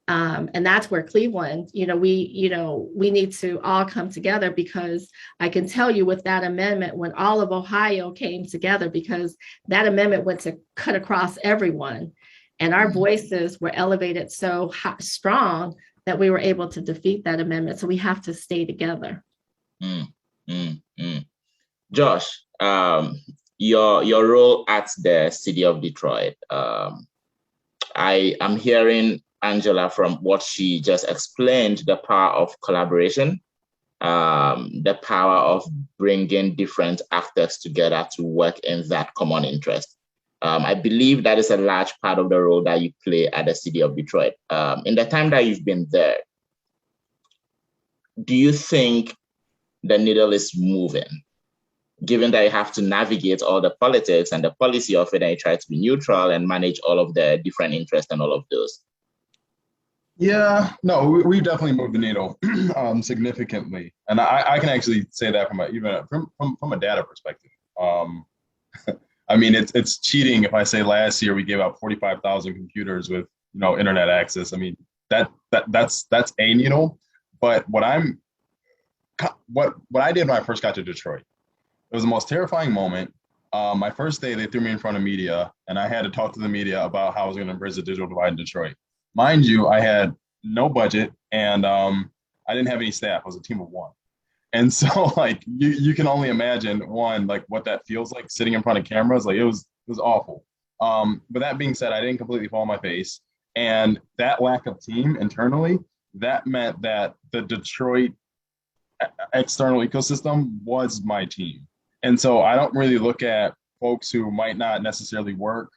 and that's where Cleveland, we need to all come together, because I can tell you with that amendment, when all of Ohio came together, because that amendment went to cut across everyone, and our voices were elevated so strong that we were able to defeat that amendment. So we have to stay together. Josh, your role at the city of Detroit, I am hearing, Angela, from what she just explained, the power of collaboration, the power of bringing different actors together to work in that common interest. I believe that is a large part of the role that you play at the city of Detroit. In the time that you've been there, do you think the needle is moving, given that you have to navigate all the politics and the policy of it, and you try to be neutral and manage all of the different interests and all of those? Yeah, no, we definitely moved the needle significantly, and I can actually say that from a data perspective. I mean, it's cheating if I say last year we gave out 45,000 computers with internet access. I mean, that's a needle, but what I'm what I did when I first got to Detroit. It was the most terrifying moment. My first day, they threw me in front of media, and I had to talk to the media about how I was going to bridge the digital divide in Detroit. Mind you, I had no budget, and I didn't have any staff. I was a team of one. And so, like, you can only imagine, one, like, what that feels like sitting in front of cameras. Like, it was awful. But that being said, I didn't completely fall on my face. And that lack of team internally, that meant that the Detroit external ecosystem was my team. And so I don't really look at folks who might not necessarily work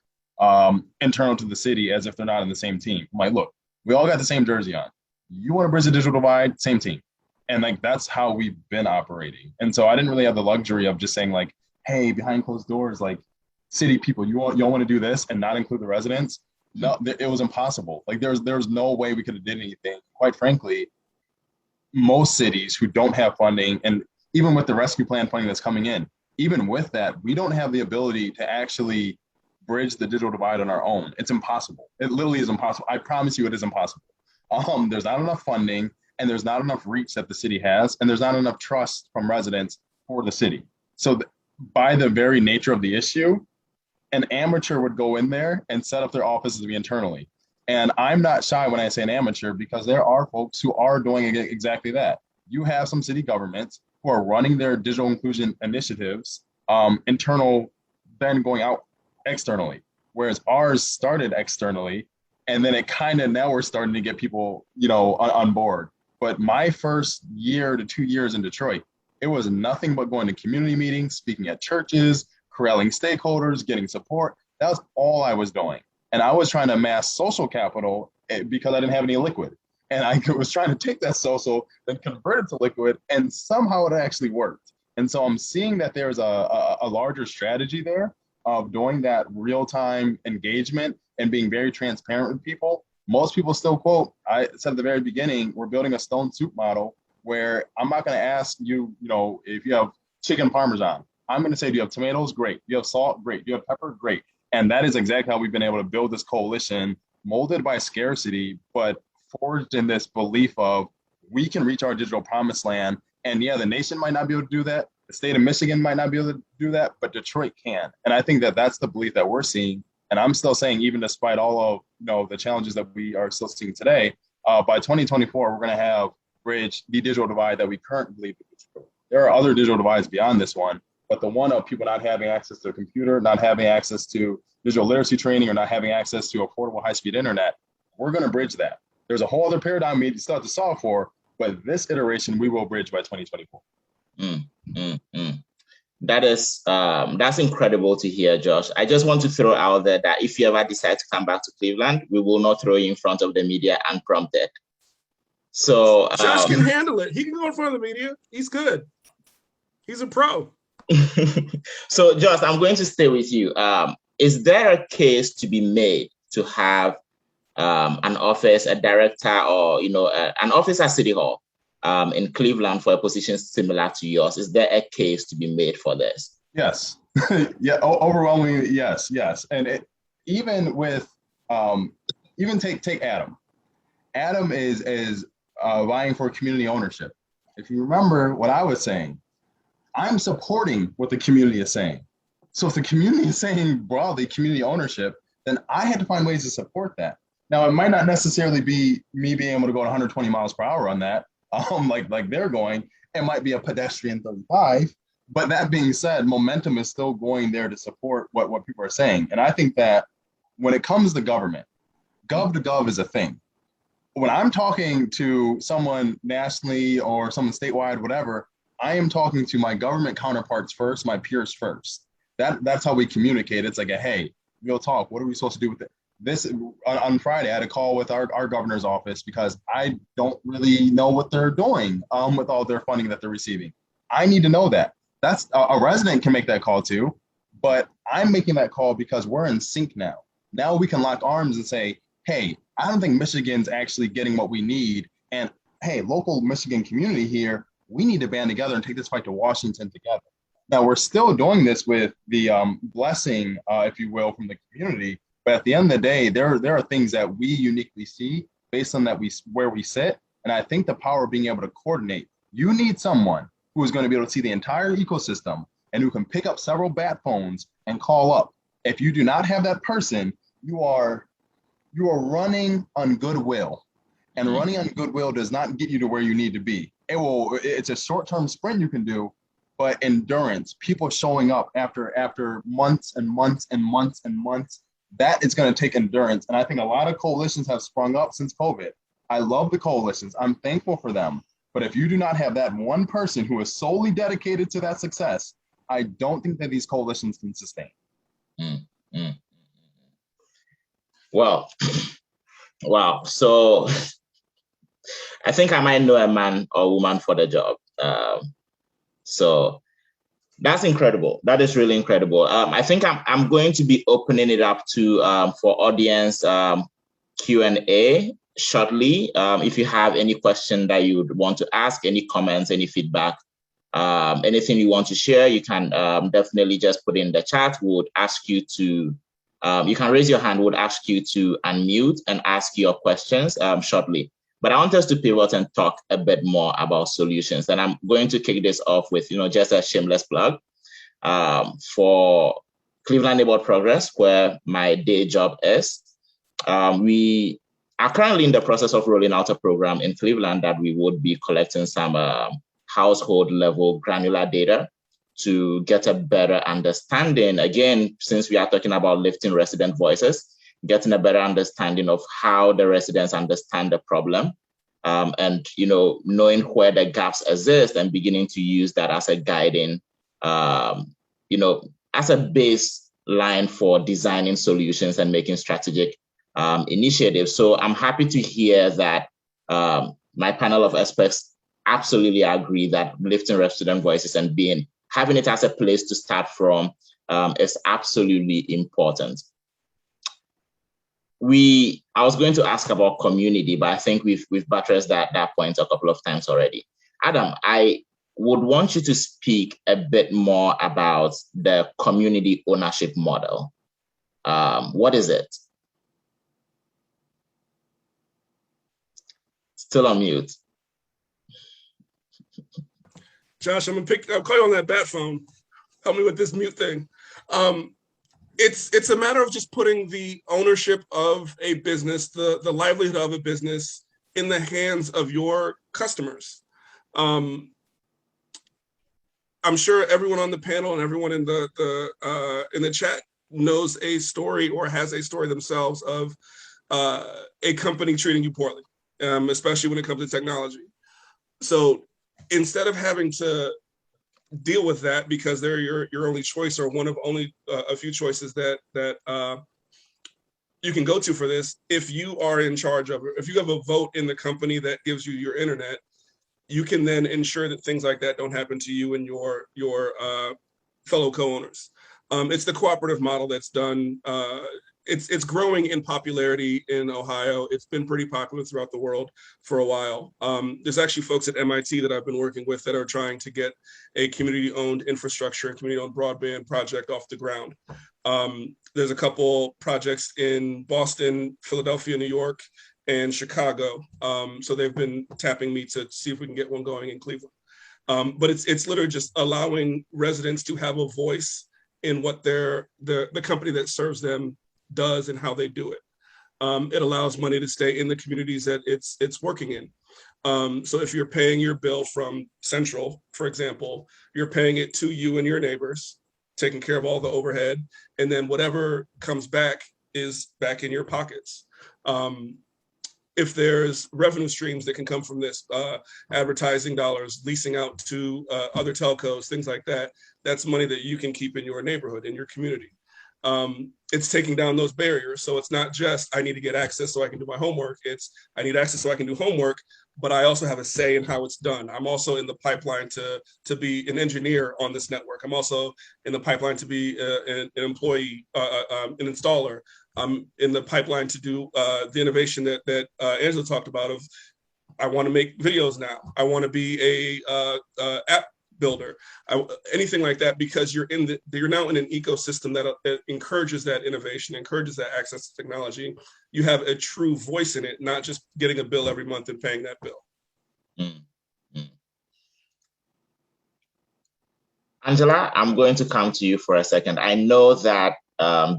internal to the city as if they're not in the same team. I'm like, look, we all got the same jersey on. You want to bridge the digital divide, same team. And like, that's how we've been operating. And so I didn't really have the luxury of just saying like, hey, behind closed doors, like city people, you all want to do this and not include the residents? No, it was impossible. Like there's no way we could have did anything. Quite frankly, most cities who don't have funding, and even with the rescue plan funding that's coming in, even with that, we don't have the ability to actually bridge the digital divide on our own. It's impossible. It literally is impossible. I promise you it is impossible. There's not enough funding, and there's not enough reach that the city has, and there's not enough trust from residents for the city. So by the very nature of the issue, an amateur would go in there and set up their offices to be internally. And I'm not shy when I say an amateur, because there are folks who are doing exactly that. You have some city governments who are running their digital inclusion initiatives, internal, then going out externally, whereas ours started externally, and then it kind of, now we're starting to get people, on board. But my first year to 2 years in Detroit, it was nothing but going to community meetings, speaking at churches, corralling stakeholders, getting support. That was all I was doing. And I was trying to amass social capital because I didn't have any liquid. And I was trying to take that social, then convert it to liquid, and somehow it actually worked. And so I'm seeing that there's a larger strategy there of doing that real-time engagement and being very transparent with people. Most people still quote, I said at the very beginning, we're building a stone soup model where I'm not going to ask you, if you have chicken Parmesan. I'm going to say, do you have tomatoes? Great. Do you have salt? Great. Do you have pepper? Great. And that is exactly how we've been able to build this coalition, molded by scarcity, but forged in this belief of we can reach our digital promised land. And yeah, the nation might not be able to do that. The state of Michigan might not be able to do that, but Detroit can. And I think that that's the belief that we're seeing. And I'm still saying, even despite all of the challenges that we are still seeing today, by 2024, we're going to have bridged the digital divide that we currently believe is true. There are other digital divides beyond this one, but the one of people not having access to a computer, not having access to digital literacy training, or not having access to affordable high-speed internet, we're going to bridge that. There's a whole other paradigm we still have to solve for, but this iteration we will bridge by 2024. That's incredible to hear, Josh. I just want to throw out there that if you ever decide to come back to Cleveland, we will not throw you in front of the media unprompted. So Josh can handle it. He can go in front of the media. He's good. He's a pro. So, Josh, I'm going to stay with you. Is there a case to be made to have an office, a director, or an office at City Hall in Cleveland for a position similar to yours? Is there a case to be made for this? Yes. Yeah. Overwhelmingly, yes. And even with even take Adam. Adam is vying for community ownership. If you remember what I was saying, I'm supporting what the community is saying. So if the community is saying broadly community ownership, then I had to find ways to support that. Now, it might not necessarily be me being able to go 120 miles per hour on that, like they're going. It might be a pedestrian 35. But that being said, momentum is still going there to support what people are saying. And I think that when it comes to government, gov to gov is a thing. When I'm talking to someone nationally or someone statewide, whatever, I am talking to my government counterparts first, my peers first. That's how we communicate. It's like hey, real talk. What are we supposed to do with it? This on Friday, I had a call with our governor's office because I don't really know what they're doing with all their funding that they're receiving. I need to know that. That's a resident can make that call too, but I'm making that call because we're in sync now. Now we can lock arms and say, hey, I don't think Michigan's actually getting what we need. And hey, local Michigan community here, we need to band together and take this fight to Washington together. Now, we're still doing this with the blessing, if you will, from the community. But at the end of the day, there are things that we uniquely see based on where we sit. And I think the power of being able to coordinate You need someone who is going to be able to see the entire ecosystem and who can pick up several bat phones and call up. If you do not have that person, you are running on goodwill. And running on goodwill does not get you to where you need to be. It's a short-term sprint you can do, but endurance, people showing up after months and months and months and months, that is going to take endurance. And I think a lot of coalitions have sprung up since COVID. I love the coalitions. I'm thankful for them. But if you do not have that one person who is solely dedicated to that success, I don't think that these coalitions can sustain. Well, wow. So I think I might know a man or woman for the job. So that's incredible. That is really incredible. I think I'm going to be opening it up to for audience Q&A shortly. If you have any question that you would want to ask, any comments, any feedback, anything you want to share, you can definitely just put in the chat. We would ask you to, you can raise your hand. We would ask you to unmute and ask your questions shortly. But I want us to pivot and talk a bit more about solutions. And I'm going to kick this off with, just a shameless plug for Cleveland Neighborhood Progress, where my day job is. We are currently in the process of rolling out a program in Cleveland that we would be collecting some household level granular data to get a better understanding. Again, since we are talking about lifting resident voices, getting a better understanding of how the residents understand the problem, and knowing where the gaps exist and beginning to use that as a guiding, as a baseline for designing solutions and making strategic initiatives. So I'm happy to hear that my panel of experts absolutely agree that lifting resident voices and having it as a place to start from is absolutely important. I was going to ask about community, but I think we've buttressed that point a couple of times already. Adam, I would want you to speak a bit more about the community ownership model. What is it? Still on mute. Josh, I'm gonna call you on that bat phone. Help me with this mute thing. It's a matter of just putting the ownership of a business, the livelihood of a business in the hands of your customers. I'm sure everyone on the panel and everyone in the chat knows a story or has a story themselves of a company treating you poorly, especially when it comes to technology. So instead of having to deal with that because they're your only choice or one of only a few choices that you can go to for this, if you are in charge of it, if you have a vote in the company that gives you your internet, you can then ensure that things like that don't happen to you and your fellow co-owners. It's the cooperative model that's done. It's growing in popularity in Ohio. It's been pretty popular throughout the world for a while. There's actually folks at MIT that I've been working with that are trying to get a community-owned infrastructure and community-owned broadband project off the ground. There's a couple projects in Boston, Philadelphia, New York, and Chicago. So they've been tapping me to see if we can get one going in Cleveland. But it's literally just allowing residents to have a voice in what the company that serves them does and how they do it. It allows money to stay in the communities that it's working in. So if you're paying your bill from Central, for example, you're paying it to you and your neighbors, taking care of all the overhead, and then whatever comes back is back in your pockets. If there's revenue streams that can come from this, advertising dollars, leasing out to other telcos, things like that, that's money that you can keep in your neighborhood, in your community. It's taking down those barriers. So it's not just, I need to get access so I can do my homework. It's, I need access so I can do homework, but I also have a say in how it's done. I'm also in the pipeline to be an engineer on this network. I'm also in the pipeline to be an employee, an installer. I'm in the pipeline to do the innovation that Angela talked about of, I want to make videos now. I want to be a app builder, anything like that, because you're now in an ecosystem that encourages that innovation, encourages that access to technology. You have a true voice in it, not just getting a bill every month and paying that bill. Angela, I'm going to come to you for a second. I know that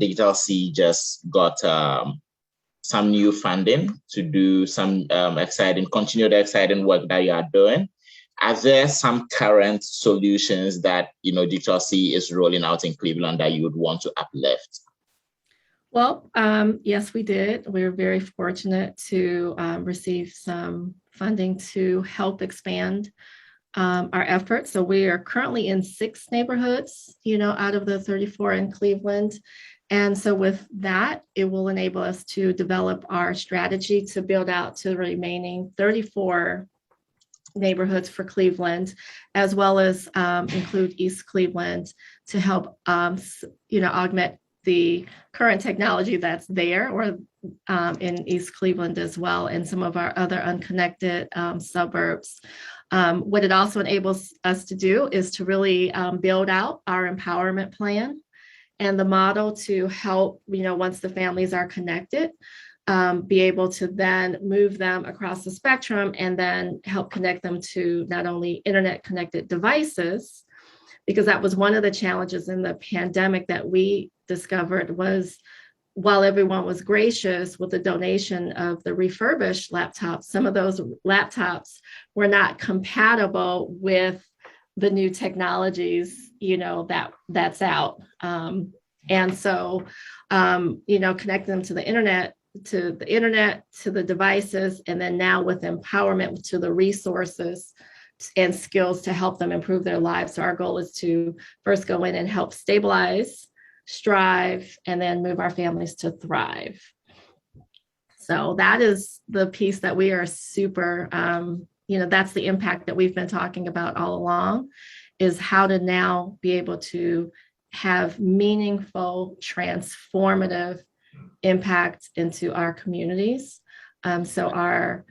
Digital C just got some new funding to do some continue the exciting work that you are doing. Are there some current solutions that Digital C is rolling out in Cleveland that you would want to uplift? Well, yes, we did. We're very fortunate to receive some funding to help expand our efforts. So we are currently in 6 neighborhoods, out of the 34 in Cleveland. And so with that, it will enable us to develop our strategy to build out to the remaining 34 neighborhoods for Cleveland, as well as include East Cleveland to help, augment the current technology that's there or in East Cleveland as well, and some of our other unconnected suburbs. What it also enables us to do is to really build out our empowerment plan and the model to help, once the families are connected, be able to then move them across the spectrum and then help connect them to not only internet connected devices, because that was one of the challenges in the pandemic that we discovered was, while everyone was gracious with the donation of the refurbished laptops, some of those laptops were not compatible with the new technologies, that's out. And so, connect them to the internet, to the devices, and then now with empowerment to the resources and skills to help them improve their lives. So our goal is to first go in and help stabilize, strive, and then move our families to thrive. So that is the piece that we are super, that's the impact that we've been talking about all along, is how to now be able to have meaningful, transformative impact into our communities. So our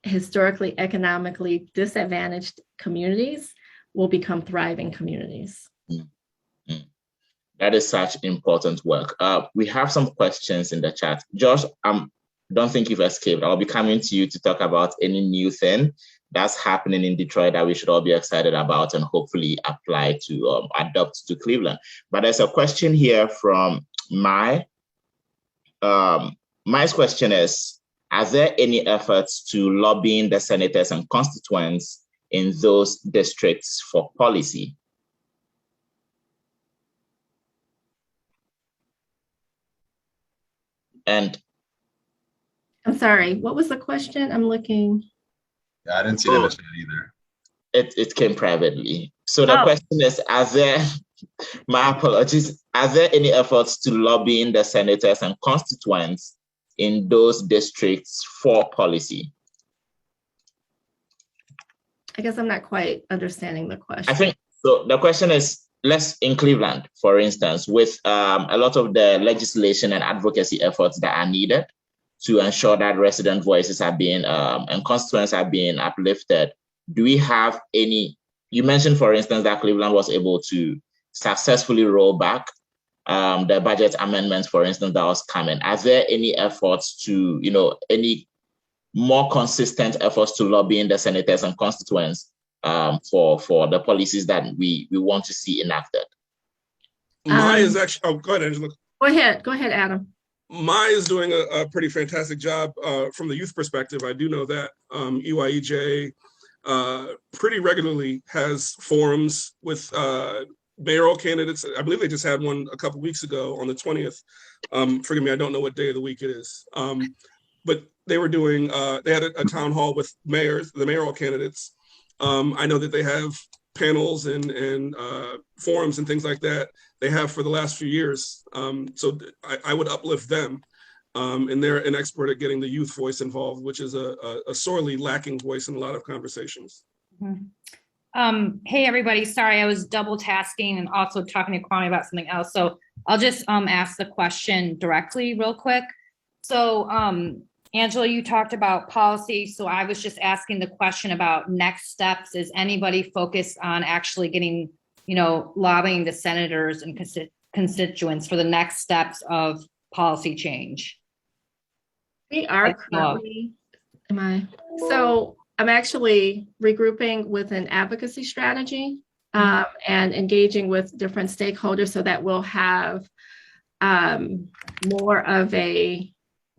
historically economically disadvantaged communities will become thriving communities. That is such important work. We have some questions in the chat. Josh, don't think you've escaped. I'll be coming to you to talk about any new thing that's happening in Detroit that we should all be excited about and hopefully apply to adopt to Cleveland. But there's a question here from Mai. Mai's question is, are there any efforts to lobbying the senators and constituents in those districts for policy? And I'm sorry, what was the question? I'm looking. Yeah, I didn't see it in the chat either. It came privately. So the question is, my apologies, are there any efforts to lobbying the senators and constituents in those districts for policy? I guess I'm not quite understanding the question. I think so. The question is, in Cleveland, for instance, with a lot of the legislation and advocacy efforts that are needed to ensure that resident voices are being and constituents are being uplifted, do we have any? You mentioned, for instance, that Cleveland was able to successfully roll back the budget amendments, for instance, that was coming. Are there any efforts to, any more consistent efforts to lobbying the senators and constituents for the policies that we want to see enacted? Mai is actually, go ahead, Angela. Go ahead, Adam. Mai is doing a pretty fantastic job from the youth perspective. I do know that EYEJ pretty regularly has forums with mayoral candidates. I believe they just had one a couple weeks ago on the 20th. Forgive me, I don't know what day of the week it is. But they were doing, they had a town hall with the mayoral candidates. I know that they have panels and forums and things like that they have for the last few years. So I would uplift them. And they're an expert at getting the youth voice involved, which is a sorely lacking voice in a lot of conversations. Mm-hmm. Hey, everybody. Sorry, I was double tasking and also talking to Kwame about something else. So I'll just ask the question directly real quick. So Angela, you talked about policy. So I was just asking the question about next steps. Is anybody focused on actually getting, lobbying the senators and constituents for the next steps of policy change? We are currently, so I'm actually regrouping with an advocacy strategy and engaging with different stakeholders so that we'll have more of a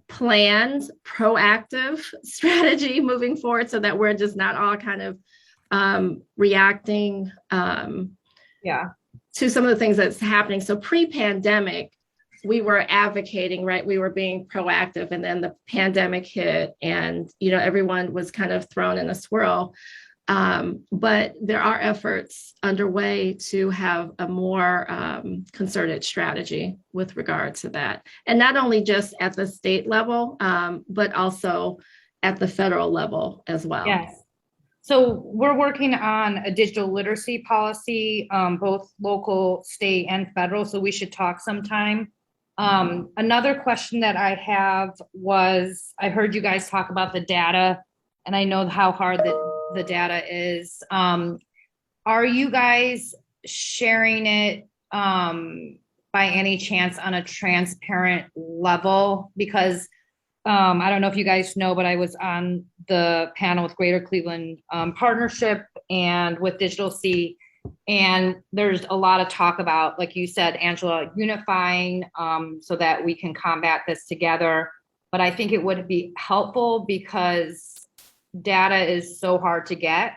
planned, proactive strategy moving forward so that we're just not all kind of reacting to some of the things that's happening. So pre-pandemic, we were advocating, right? We were being proactive, and then the pandemic hit and, everyone was kind of thrown in a swirl. But there are efforts underway to have a more concerted strategy with regard to that. And not only just at the state level, but also at the federal level as well. Yes. So we're working on a digital literacy policy, both local, state, and federal. So we should talk sometime. Another question that I have was, I heard you guys talk about the data, and I know how hard the data is. Are you guys sharing it by any chance on a transparent level? Because I don't know if you guys know, but I was on the panel with Greater Cleveland Partnership and with Digital C, and there's a lot of talk about, like you said, Angela, unifying so that we can combat this together. But I think it would be helpful because data is so hard to get.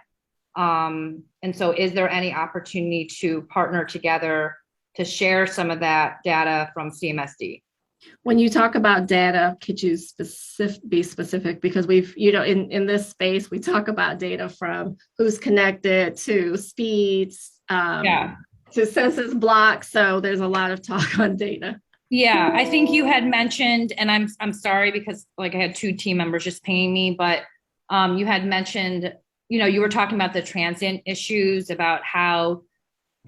And so is there any opportunity to partner together to share some of that data from CMSD? When you talk about data, could you be specific? Because we've, in this space, we talk about data from who's connected to speeds, to census blocks. So there's a lot of talk on data. Yeah, I think you had mentioned, and I'm sorry because I had 2 team members just pinging me, but you had mentioned, you were talking about the transient issues, about how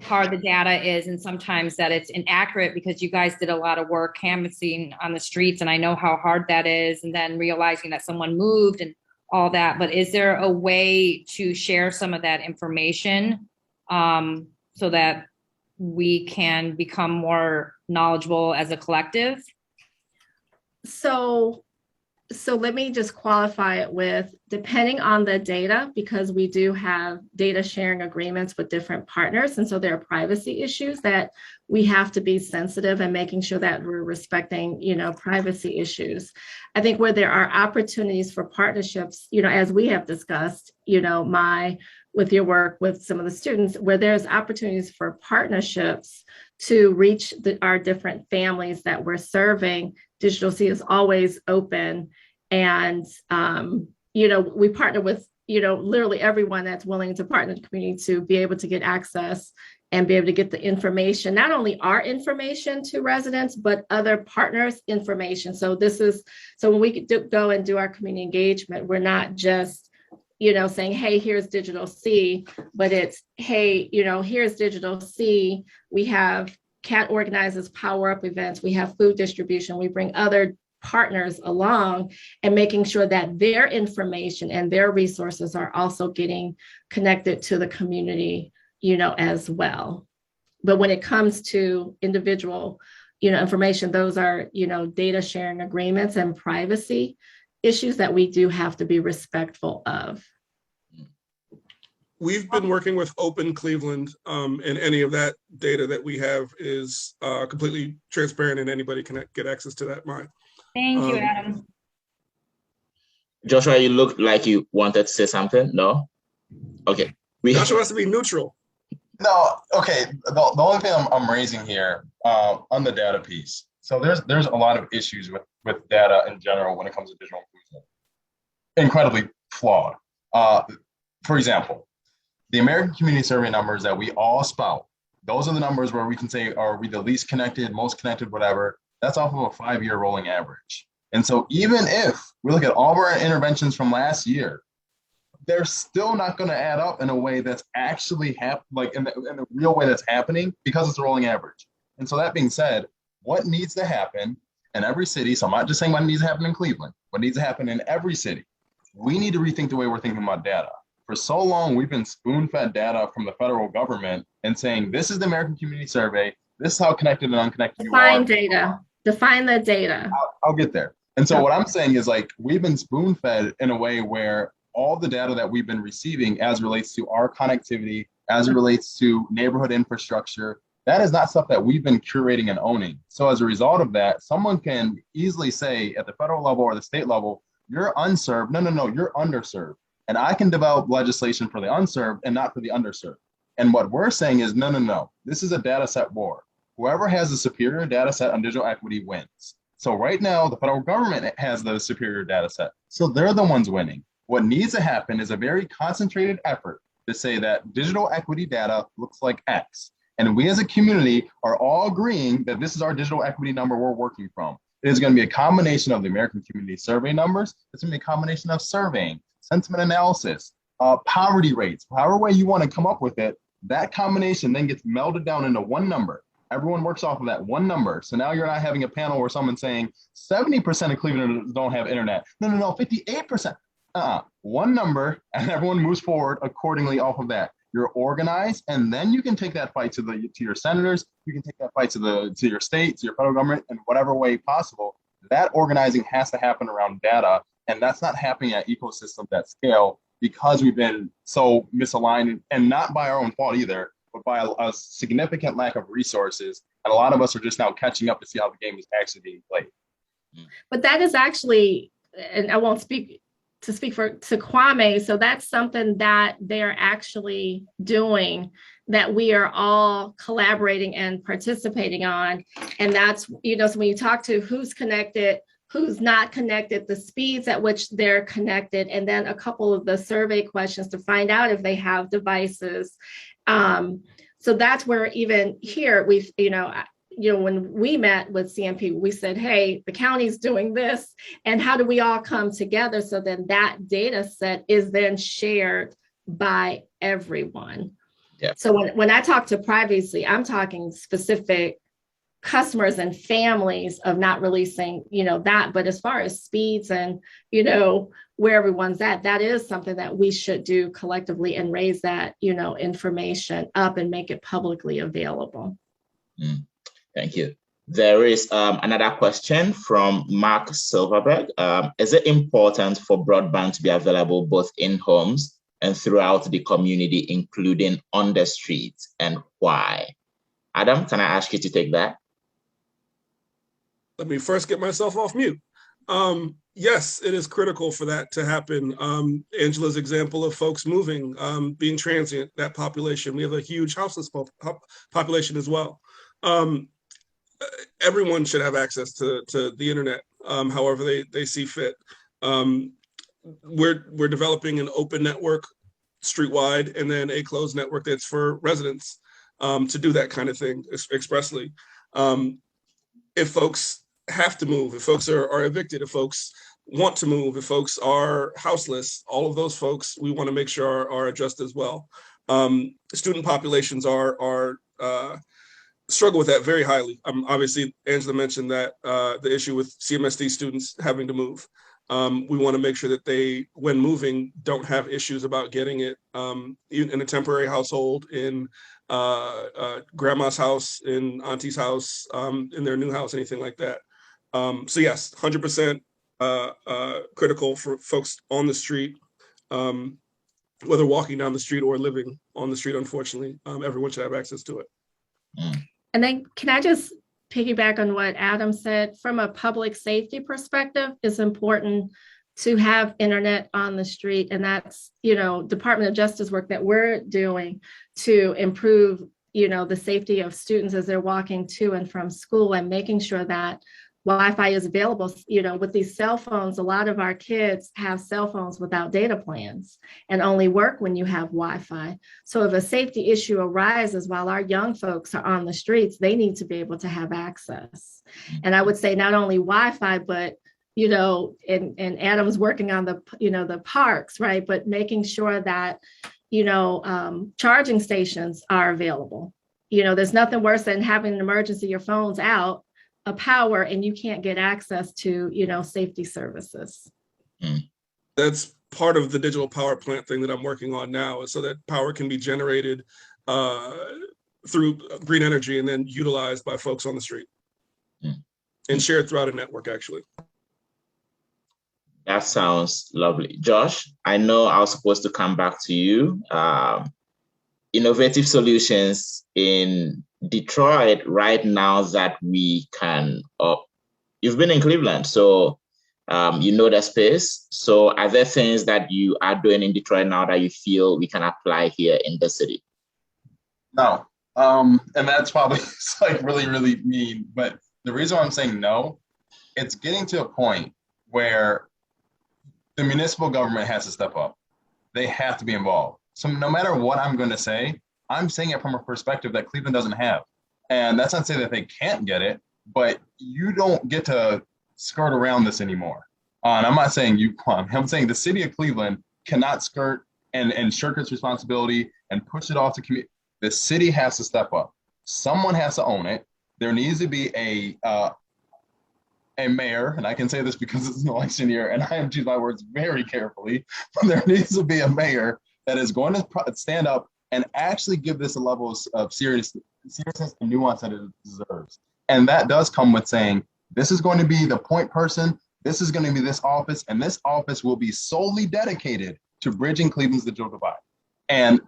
hard the data is, and sometimes that it's inaccurate because you guys did a lot of work canvassing on the streets, and I know how hard that is, and then realizing that someone moved and all that. But is there a way to share some of that information so that we can become more knowledgeable as a collective? So let me just qualify it with, depending on the data, because we do have data sharing agreements with different partners. And so there are privacy issues that we have to be sensitive and making sure that we're respecting, privacy issues. I think where there are opportunities for partnerships, as we have discussed, with your work with some of the students, where there's opportunities for partnerships to reach our different families that we're serving, Digital C is always open. And, we partner with, literally everyone that's willing to partner in the community to be able to get access and be able to get the information, not only our information to residents, but other partners' information. So when we go and do our community engagement, we're not just, saying, hey, here's Digital C, but it's, hey, here's Digital C. We have CAT organizes power up events. We have food distribution. We bring other partners along and making sure that their information and their resources are also getting connected to the community, as well. But when it comes to individual, information, those are, data sharing agreements and privacy issues that we do have to be respectful of. We've been working with Open Cleveland, and any of that data that we have is completely transparent, and anybody can get access to that. Thank you, Adam. Joshua, you looked like you wanted to say something. No? Okay. Joshua has to be neutral. No, okay. The only thing I'm raising here on the data piece. So there's a lot of issues with data in general when it comes to digital inclusion. Incredibly flawed. For example, the American Community Survey numbers that we all spout, those are the numbers where we can say, are we the least connected, most connected, whatever. That's off of a 5-year rolling average. And so even if we look at all of our interventions from last year, they're still not going to add up in a way that's actually in the real way that's happening, because it's a rolling average. And so that being said, what needs to happen in every city, so I'm not just saying what needs to happen in Cleveland, what needs to happen in every city, we need to rethink the way we're thinking about data. For so long, we've been spoon-fed data from the federal government and saying, this is the American Community Survey, this is how connected and unconnected you are. Define the data. I'll get there. And so what I'm saying is, we've been spoon-fed in a way where all the data that we've been receiving as relates to our connectivity as it relates to neighborhood infrastructure. That is not stuff that we've been curating and owning. So as a result of that, someone can easily say at the federal level or the state level, you're unserved. No, you're underserved. And I can develop legislation for the unserved and not for the underserved. And what we're saying is, no. This is a data set war. Whoever has a superior data set on digital equity wins. So right now, the federal government has the superior data set. So they're the ones winning. What needs to happen is a very concentrated effort to say that digital equity data looks like X. And we as a community are all agreeing that this is our digital equity number we're working from. It is going to be a combination of the American Community Survey numbers. It's going to be a combination of surveying, sentiment analysis, poverty rates, however way you want to come up with it. That combination then gets melded down into one number. Everyone works off of that one number. So now you're not having a panel where someone's saying 70% of Clevelanders don't have internet. No, 58%. One number, and everyone moves forward accordingly off of that. You're organized, and then you can take that fight to your senators. You can take that fight to your state, to your federal government, in whatever way possible. That organizing has to happen around data, and that's not happening at ecosystems at scale because we've been so misaligned, and not by our own fault either, but by a significant lack of resources. And a lot of us are just now catching up to see how the game is actually being played. But that is actually, and I won't speak to Kwame, so that's something that they're actually doing, that we are all collaborating and participating on. And that's, so when you talk to who's connected, who's not connected, the speeds at which they're connected, and then a couple of the survey questions to find out if they have devices. So that's where even here we've, when we met with CMP, we said, hey, the county's doing this, and how do we all come together so then that data set is then shared by everyone. Yeah. So when I talk to privacy, I'm talking specific customers and families of not releasing, that, but as far as speeds and, where everyone's at, that is something that we should do collectively and raise that, information up and make it publicly available. Thank you. There is another question from Mark Silverberg. Is it important for broadband to be available both in homes and throughout the community, including on the streets, and why? Adam, can I ask you to take that? Let me first get myself off mute. Yes, it is critical for that to happen. Angela's example of folks moving, being transient, that population. We have a huge houseless population as well. Everyone should have access to the internet, however they see fit. We're developing an open network streetwide, and then a closed network that's for residents to do that kind of thing expressly. If folks have to move, if folks are evicted, if folks want to move, if folks are houseless, all of those folks we want to make sure are addressed as well. Student populations are struggle with that very highly. Obviously, Angela mentioned that the issue with CMSD students having to move. We want to make sure that they, when moving, don't have issues about getting it in a temporary household, in grandma's house, in auntie's house, in their new house, anything like that. So yes, 100% critical for folks on the street, whether walking down the street or living on the street. Unfortunately, everyone should have access to it. And then can I just piggyback on what Adam said? From a public safety perspective, it's important to have internet on the street. And that's, Department of Justice work that we're doing to improve, the safety of students as they're walking to and from school, and making sure that Wi-Fi is available. With these cell phones, a lot of our kids have cell phones without data plans and only work when you have Wi-Fi. So if a safety issue arises while our young folks are on the streets, they need to be able to have access. And I would say not only Wi-Fi, but and Adam's working on the parks, right? But making sure that charging stations are available. There's nothing worse than having an emergency, your phone's out of power, and you can't get access to, safety services. That's part of the digital power plant thing that I'm working on now, is so that power can be generated through green energy and then utilized by folks on the street and shared throughout a network, actually. That sounds lovely. Josh, I know I was supposed to come back to you. innovative solutions in Detroit right now that we can, you've been in Cleveland, so you know the space. So are there things that you are doing in Detroit now that you feel we can apply here in the city? No. And that's probably like really, really mean. But the reason why I'm saying no, it's getting to a point where the municipal government has to step up. They have to be involved. So no matter what I'm going to say, I'm saying it from a perspective that Cleveland doesn't have. And that's not to say that they can't get it, but you don't get to skirt around this anymore. And I'm not saying you, Kwame. I'm saying the city of Cleveland cannot skirt and shirk its responsibility and push it off to community. The city has to step up. Someone has to own it. There needs to be a mayor, and I can say this because it's an election year, and I have to choose my words very carefully, but there needs to be a mayor that is going to stand up and actually give this a level of seriousness and nuance that it deserves. And that does come with saying, this is going to be the point person, this is going to be this office, and this office will be solely dedicated to bridging Cleveland's digital divide. And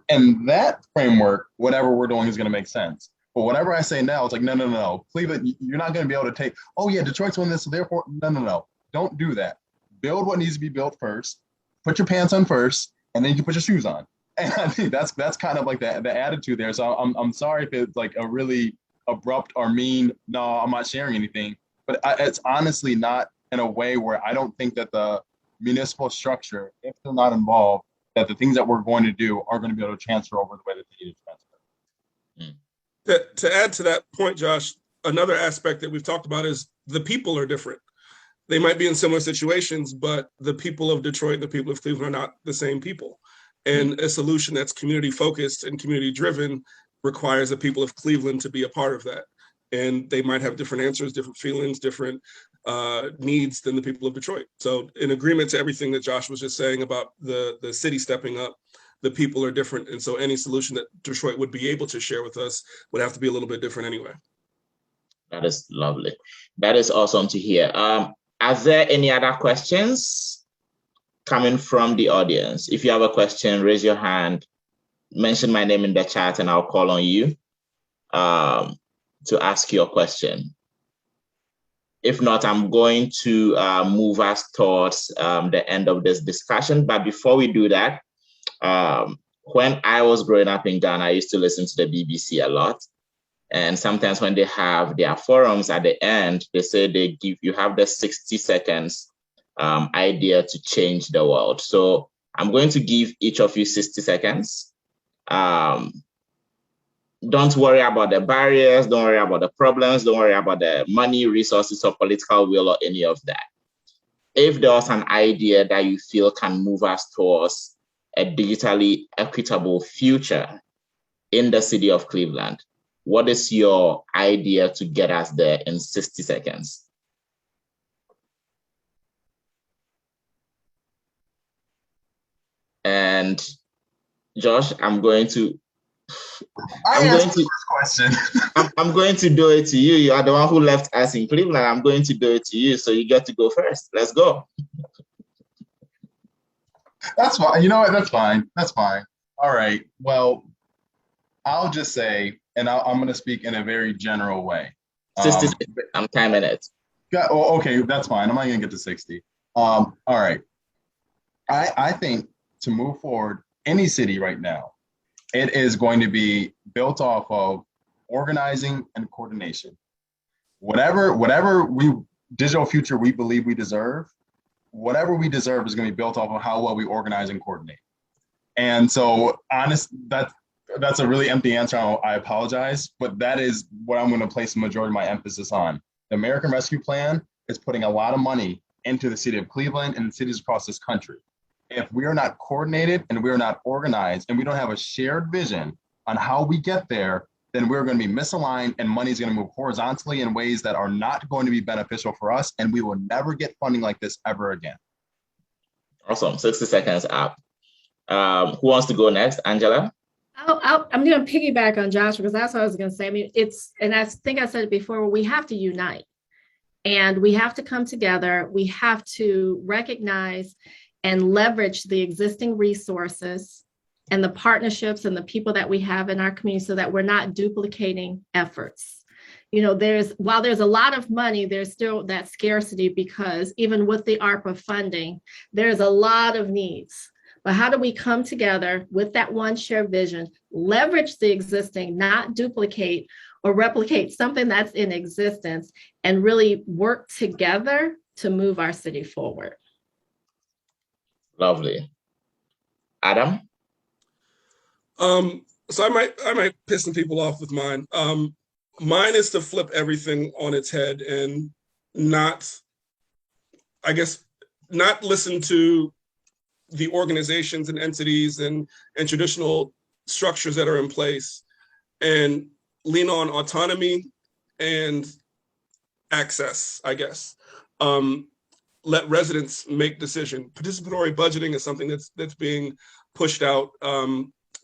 that framework, whatever we're doing is going to make sense. But whatever I say now, it's like, no. Cleveland, you're not going to be able to take, oh yeah, Detroit's won this, so therefore, no. Don't do that. Build what needs to be built first. Put your pants on first, and then you can put your shoes on. And I think that's kind of like the attitude there. So I'm sorry if it's like a really abrupt or mean, no, I'm not sharing anything. But it's honestly not in a way where I don't think that the municipal structure, if they're not involved, that the things that we're going to do are going to be able to transfer over the way that they need to transfer. To add to that point, Josh, another aspect that we've talked about is the people are different. They might be in similar situations, but the people of Detroit and the people of Cleveland are not the same people. And a solution that's community focused and community driven requires the people of Cleveland to be a part of that. And they might have different answers, different feelings, different needs than the people of Detroit. So in agreement to everything that Josh was just saying about the city stepping up, the people are different. And so any solution that Detroit would be able to share with us would have to be a little bit different anyway. That is lovely. That is awesome to hear. Are there any other questions coming from the audience? If you have a question, raise your hand, mention my name in the chat, and I'll call on you to ask your question. If not, I'm going to move us towards the end of this discussion. But before we do that, when I was growing up in Ghana, I used to listen to the BBC a lot. And sometimes when they have their forums at the end, they say they give you have the 60 seconds idea to change the world. So I'm going to give each of you 60 seconds. Don't worry about the barriers, don't worry about the problems, don't worry about the money, resources, or political will, or any of that. If there was an idea that you feel can move us towards a digitally equitable future in the city of Cleveland, what is your idea to get us there in 60 seconds? And Josh, I'm going to do it to you. You are the one who left us in Cleveland. I'm going to do it to you. So you get to go first. Let's go. That's fine. You know what? That's fine. That's fine. All right. Well, I'll just say, and I'm going to speak in a very general way. I'm timing it. Okay, that's fine. I'm not going to get to 60. All right. I think to move forward, any city right now, it is going to be built off of organizing and coordination. Whatever digital future we believe we deserve, whatever we deserve is going to be built off of how well we organize and coordinate. And so, that's a really empty answer. I apologize, but that is what I'm going to place the majority of my emphasis on. The American Rescue Plan is putting a lot of money into the city of Cleveland and cities across this country. If we are not coordinated and we are not organized and we don't have a shared vision on how we get there, then we're going to be misaligned and money is going to move horizontally in ways that are not going to be beneficial for us, and we will never get funding like this ever again. Awesome. 60 seconds up. Who wants to go next? Angela? I'm going to piggyback on Josh because that's what I was going to say. I mean, and I think I said it before, we have to unite and we have to come together. We have to recognize and leverage the existing resources and the partnerships and the people that we have in our community so that we're not duplicating efforts. You know, while there's a lot of money, there's still that scarcity because even with the ARPA funding, there's a lot of needs. But how do we come together with that one shared vision, leverage the existing, not duplicate or replicate something that's in existence, and really work together to move our city forward? Lovely. Adam? So I might piss some people off with mine. Mine is to flip everything on its head and not listen to the organizations and entities and traditional structures that are in place, and lean on autonomy and access, I guess. Let residents make decision. Participatory budgeting is something that's being pushed out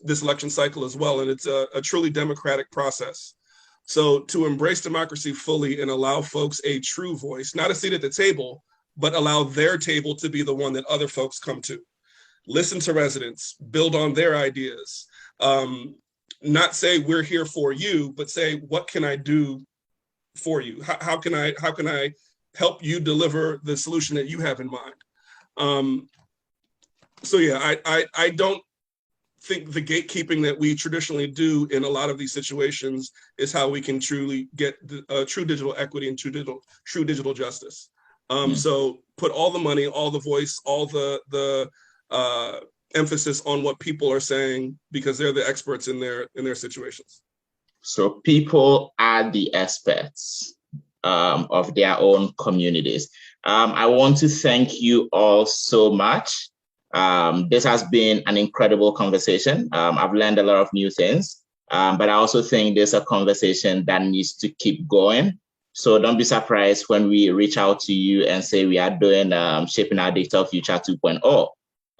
this election cycle as well, and it's a truly democratic process. So to embrace democracy fully and allow folks a true voice, not a seat at the table, but allow their table to be the one that other folks come to. Listen to residents, build on their ideas. Not say we're here for you, but say, what can I do for you? How can I help you deliver the solution that you have in mind? So yeah, I don't think the gatekeeping that we traditionally do in a lot of these situations is how we can truly get true digital equity and true digital justice. So put all the money, all the voice, all the emphasis on what people are saying, because they're the experts in their situations. So people are the experts of their own communities. I want to thank you all so much. This has been an incredible conversation. I've learned a lot of new things, but I also think there's a conversation that needs to keep going. So don't be surprised when we reach out to you and say we are doing Shaping Our Digital Future 2.0.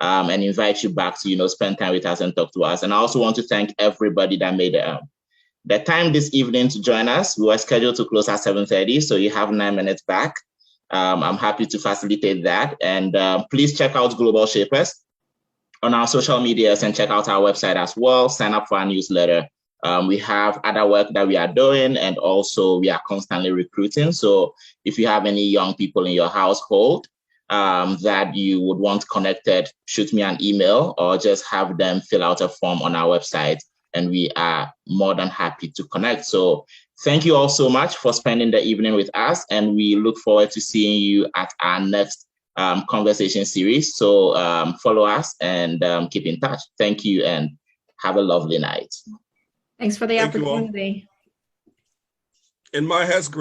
And invite you back to, spend time with us and talk to us. And I also want to thank everybody that made the time this evening to join us. We were scheduled to close at 7:30, so you have 9 minutes back. I'm happy to facilitate that. And please check out Global Shapers on our social medias and check out our website as well. Sign up for our newsletter. We have other work that we are doing, and also we are constantly recruiting. So if you have any young people in your household that you would want connected, shoot me an email or just have them fill out a form on our website, and we are more than happy to connect. So thank you all so much for spending the evening with us, and we look forward to seeing you at our next conversation series. So follow us and keep in touch. Thank you and have a lovely night. Thanks for the opportunity. And Maya has great